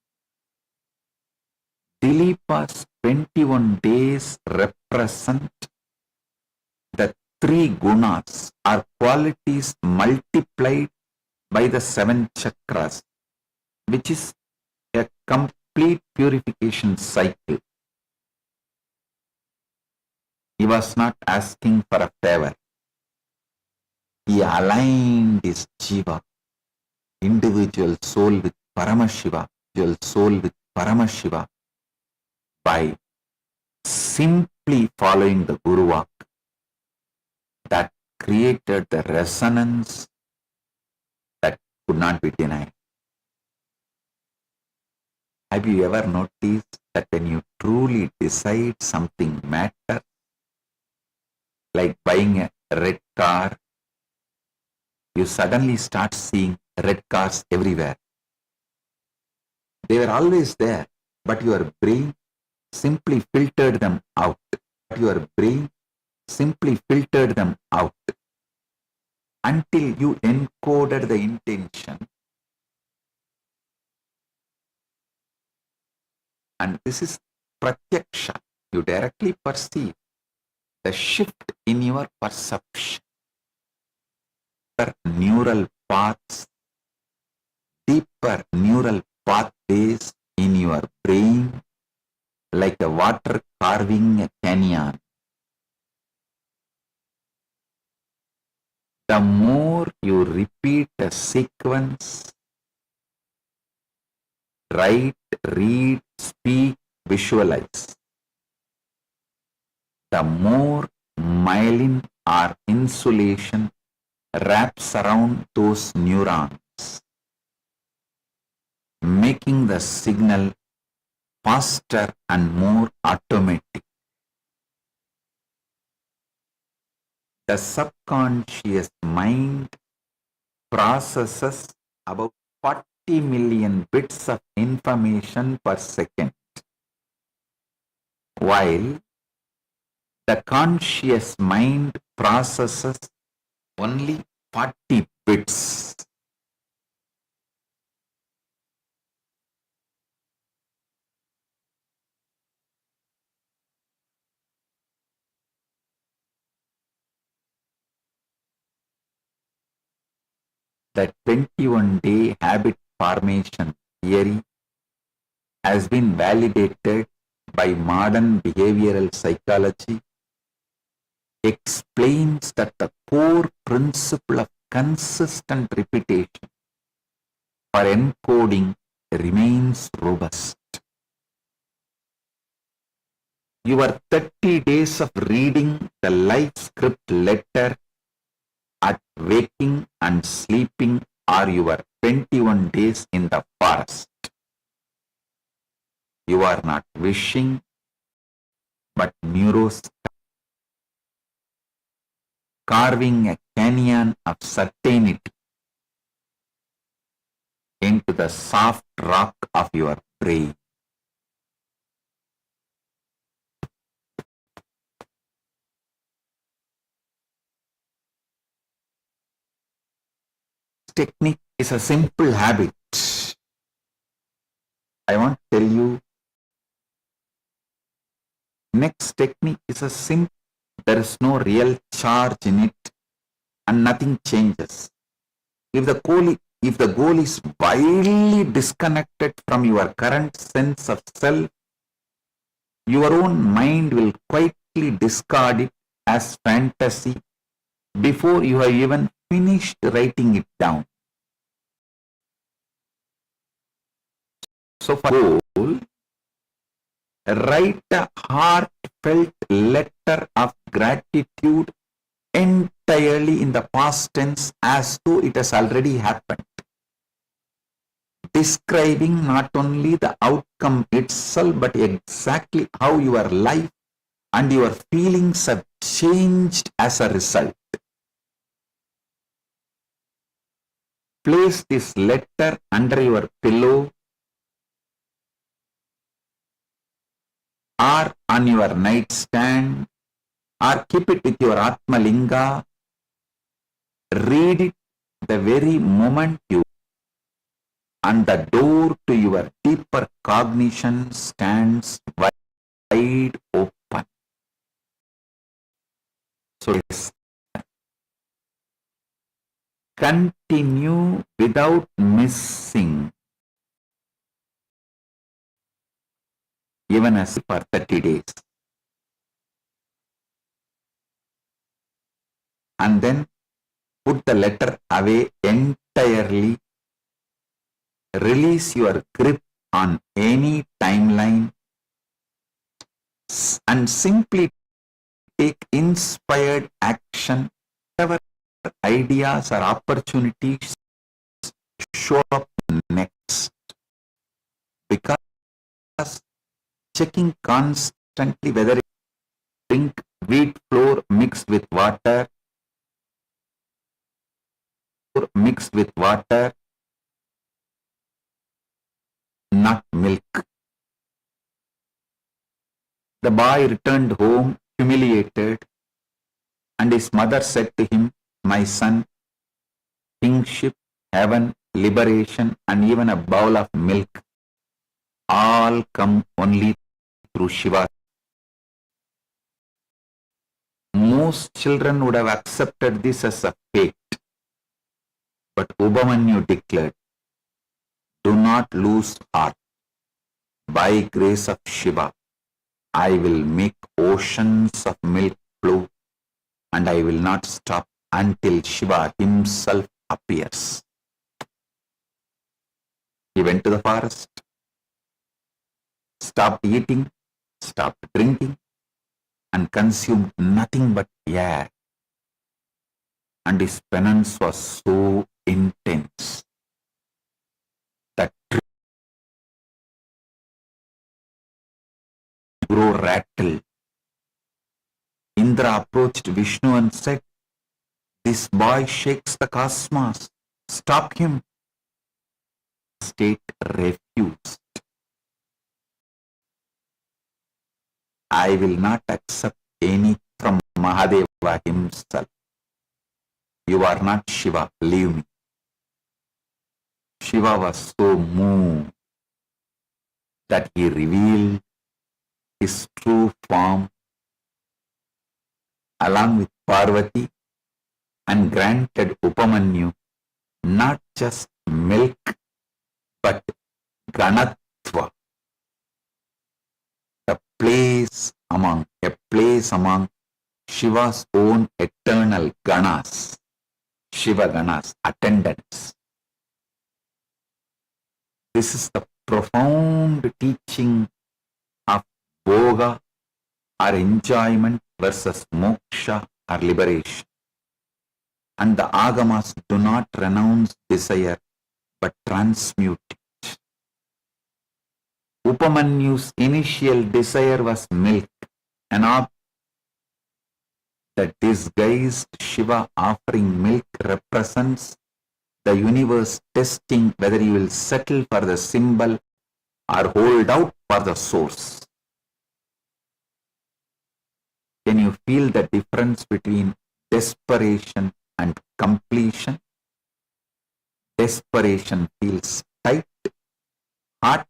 Dilipa's 21 days represent the three gunas or qualities multiplied by the 7 chakras, which is a complete purification cycle. He was not asking for a favor. He aligned his jiva, individual soul with Paramashiva, individual soul with Paramashiva, by simply following the Guru Vak that created the resonance that could not be denied. Have you ever noticed that when you truly decide something matters, like buying a red car, you suddenly start seeing red cars everywhere. They were always there, but your brain simply filtered them out. Your brain simply filtered them out until you encoded the intention. And this is pratyaksha. You directly perceive the shift in your perception. Neural paths, deeper neural pathways in your brain, like a water carving a canyon. The more you repeat a sequence, write, read, speak, visualize, the more myelin or insulation wraps around those neurons, making the signal faster and more automatic. The subconscious mind processes about 40 million bits of information per second, while the conscious mind processes only 40 bits. The 21-day habit formation theory has been validated by modern behavioral psychology, explains that the core principle of consistent repetition for encoding remains robust. Your 30 days of reading the life script letter at waking and sleeping are your 21 days in the forest. You are not wishing, but carving a canyon of certainty into the soft rock of your brain. Technique is a simple habit. I want to tell you, next technique is a simple, there is no real charge in it and nothing changes. If the goal is wildly disconnected from your current sense of self, your own mind will quietly discard it as fantasy before you have even finished writing it down. So for goal, write a heartfelt letter of gratitude entirely in the past tense as though it has already happened, describing not only the outcome itself but exactly how your life and your feelings have changed as a result. Place this letter under your pillow or on your nightstand, or keep it with your Atma Linga. Read it the very moment you, and the door to your deeper cognition stands wide open. So continue without missing, even as for 30 days. And then put the letter away entirely. Release your grip on any timeline and simply take inspired action whatever ideas or opportunities show up next. Because checking constantly whether it drink wheat flour mixed with water, not milk. The boy returned home humiliated, and his mother said to him, "My son, kingship, heaven, liberation, and even a bowl of milk all come only through Shiva." Most children would have accepted this as a fate. But Ubhamanyu declared, "Do not lose heart. By grace of Shiva, I will make oceans of milk flow, and I will not stop until Shiva himself appears." He went to the forest, stopped eating, stopped drinking, and consumed nothing but air. And his penance was so intense that grow rattled. Indra approached Vishnu and said, "This boy shakes the cosmos. Stop him." State refused. "I will not accept any from Mahadeva himself. You are not Shiva, leave me." Shiva was so moved that he revealed his true form along with Parvati and granted Upamanyu not just milk but Ganatva, a place among Shiva's own eternal Ganas. Shiva Ganas, attendants. This is the profound teaching of Bhoga or enjoyment versus moksha or liberation. And the Agamas do not renounce desire but transmute it. Upamanyu's initial desire was milk, an object. The disguised Shiva offering milk represents the universe testing whether he will settle for the symbol or hold out for the source. Can you feel the difference between desperation and completion? Desperation feels tight, hot,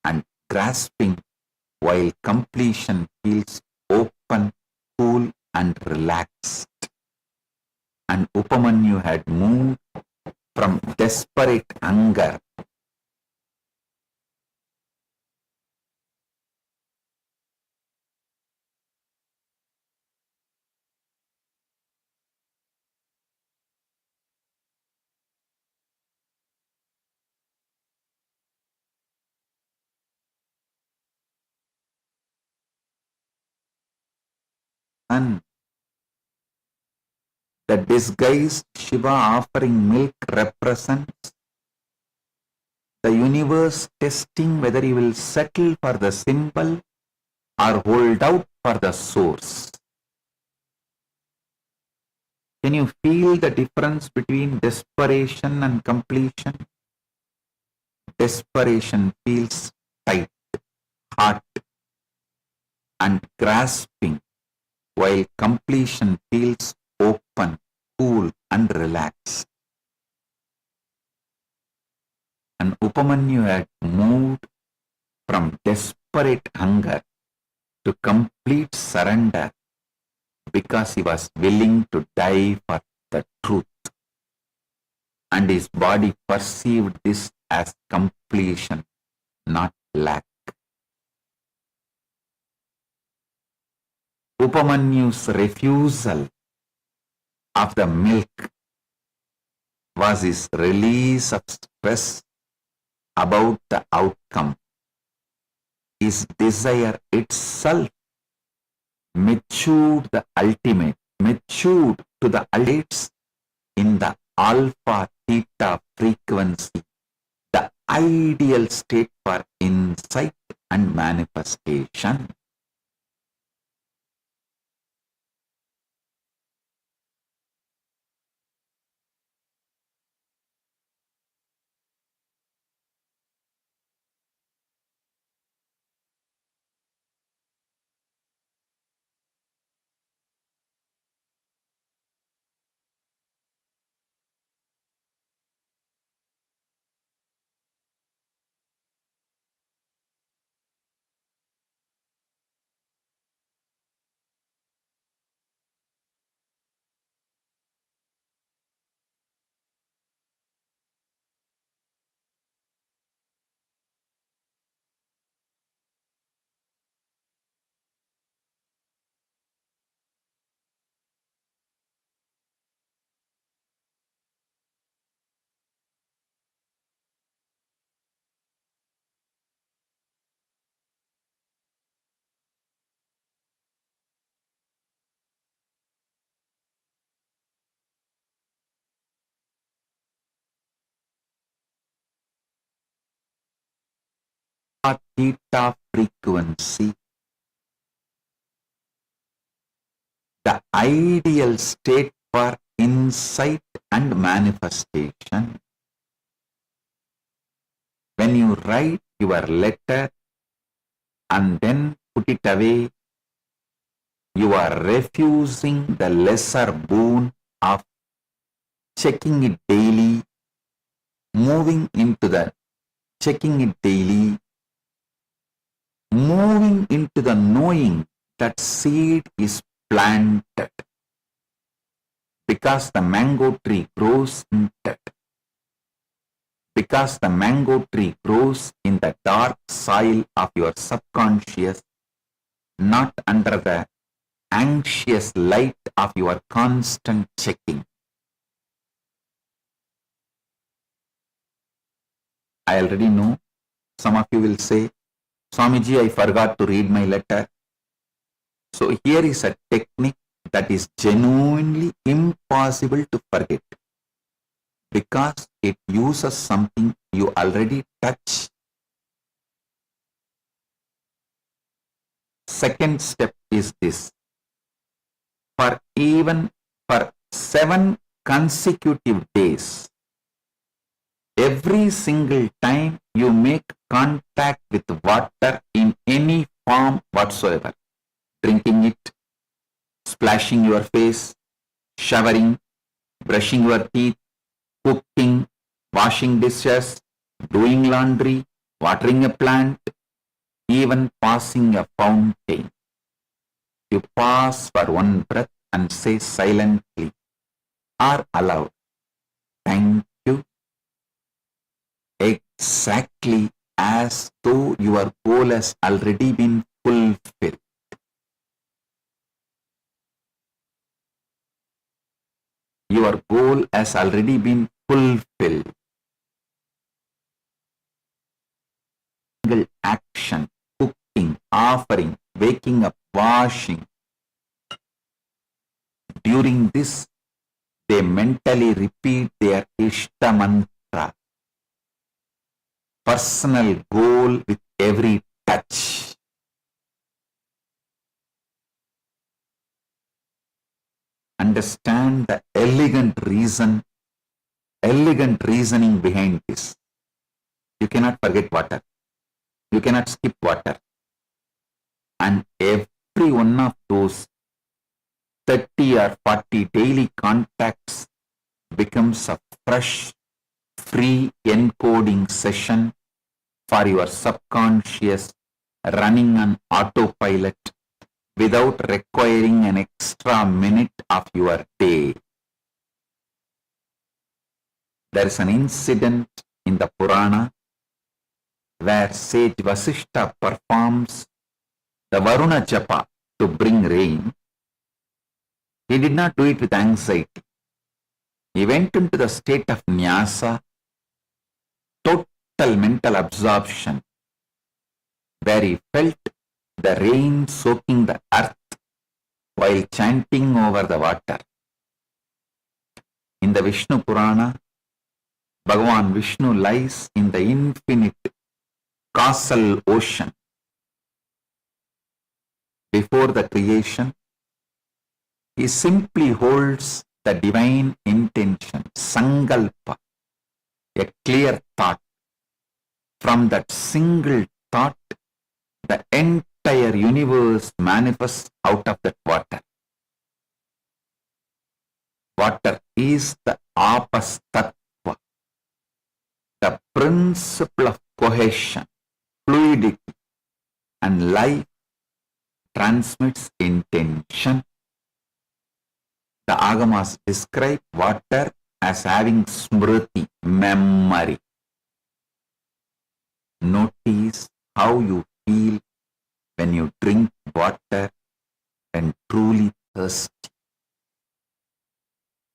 and grasping, while completion feels open, cool, and relaxed. And Upamanyu had moved from desperate hunger and the disguised Shiva offering milk represents the universe testing whether he will settle for the symbol or hold out for the source. Can you feel the difference between desperation and completion? Desperation feels tight, hot, and grasping, while completion feels open, cool, and relaxed. And Upamanyu had moved from desperate hunger to complete surrender because he was willing to die for the truth. And his body perceived this as completion, not lack. Upamanyu's refusal of the milk was his release of stress about the outcome. His desire itself matured the ultimate, matured to the ultimates in the alpha theta frequency, the ideal state for insight and manifestation. Theta frequency, the ideal state for insight and manifestation. When you write your letter and then put it away, you are refusing the lesser boon of checking it daily, moving into the checking it daily, moving into the knowing that seed is planted, because the mango tree grows in that, because the mango tree grows in the dark soil of your subconscious, not under the anxious light of your constant checking. I already know. Some of you will say, Swamiji, I forgot to read my letter. So here is a technique that is genuinely impossible to forget, because it uses something you already touch. Second step is this. For 7 consecutive days, every single time you make contact with water in any form whatsoever, drinking it, splashing your face, showering, brushing your teeth, cooking, washing dishes, doing laundry, watering a plant, even passing a fountain. You pause for one breath and say silently or aloud, thank you, exactly as though your goal has already been fulfilled. Your goal has already been fulfilled. Single action, cooking, offering, waking up, washing. During this, they mentally repeat their Ishta mantra, personal goal with every touch. Understand the elegant reasoning behind this. You cannot forget water. You cannot skip water. And every one of those 30 or 40 daily contacts becomes a fresh, free encoding session for your subconscious running on autopilot without requiring an extra minute of your day. There is an incident in the Purana where sage Vasishta performs the Varuna Japa to bring rain. He did not do it with anxiety. He went into the state of Nyasa, total mental absorption, where he felt the rain soaking the earth while chanting over the water. In the Vishnu Purana, Bhagavan Vishnu lies in the infinite causal ocean. Before the creation, he simply holds the divine intention, sankalpa, a clear thought. From that single thought, the entire universe manifests out of that water. Water is the apastattva, the principle of cohesion, fluidity, and life transmits intention. The Agamas describe water as having smriti, memory. Notice how you feel when you drink water and truly thirsty.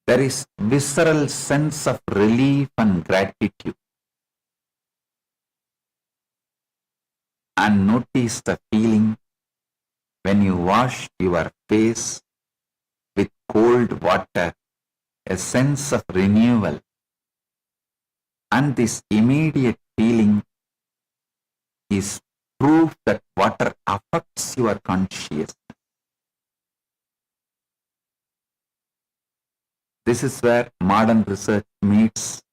There is visceral sense of relief and gratitude. And notice the feeling when you wash your face with cold water, a sense of renewal. And this immediate feeling is proof that water affects your consciousness. This is where modern research meets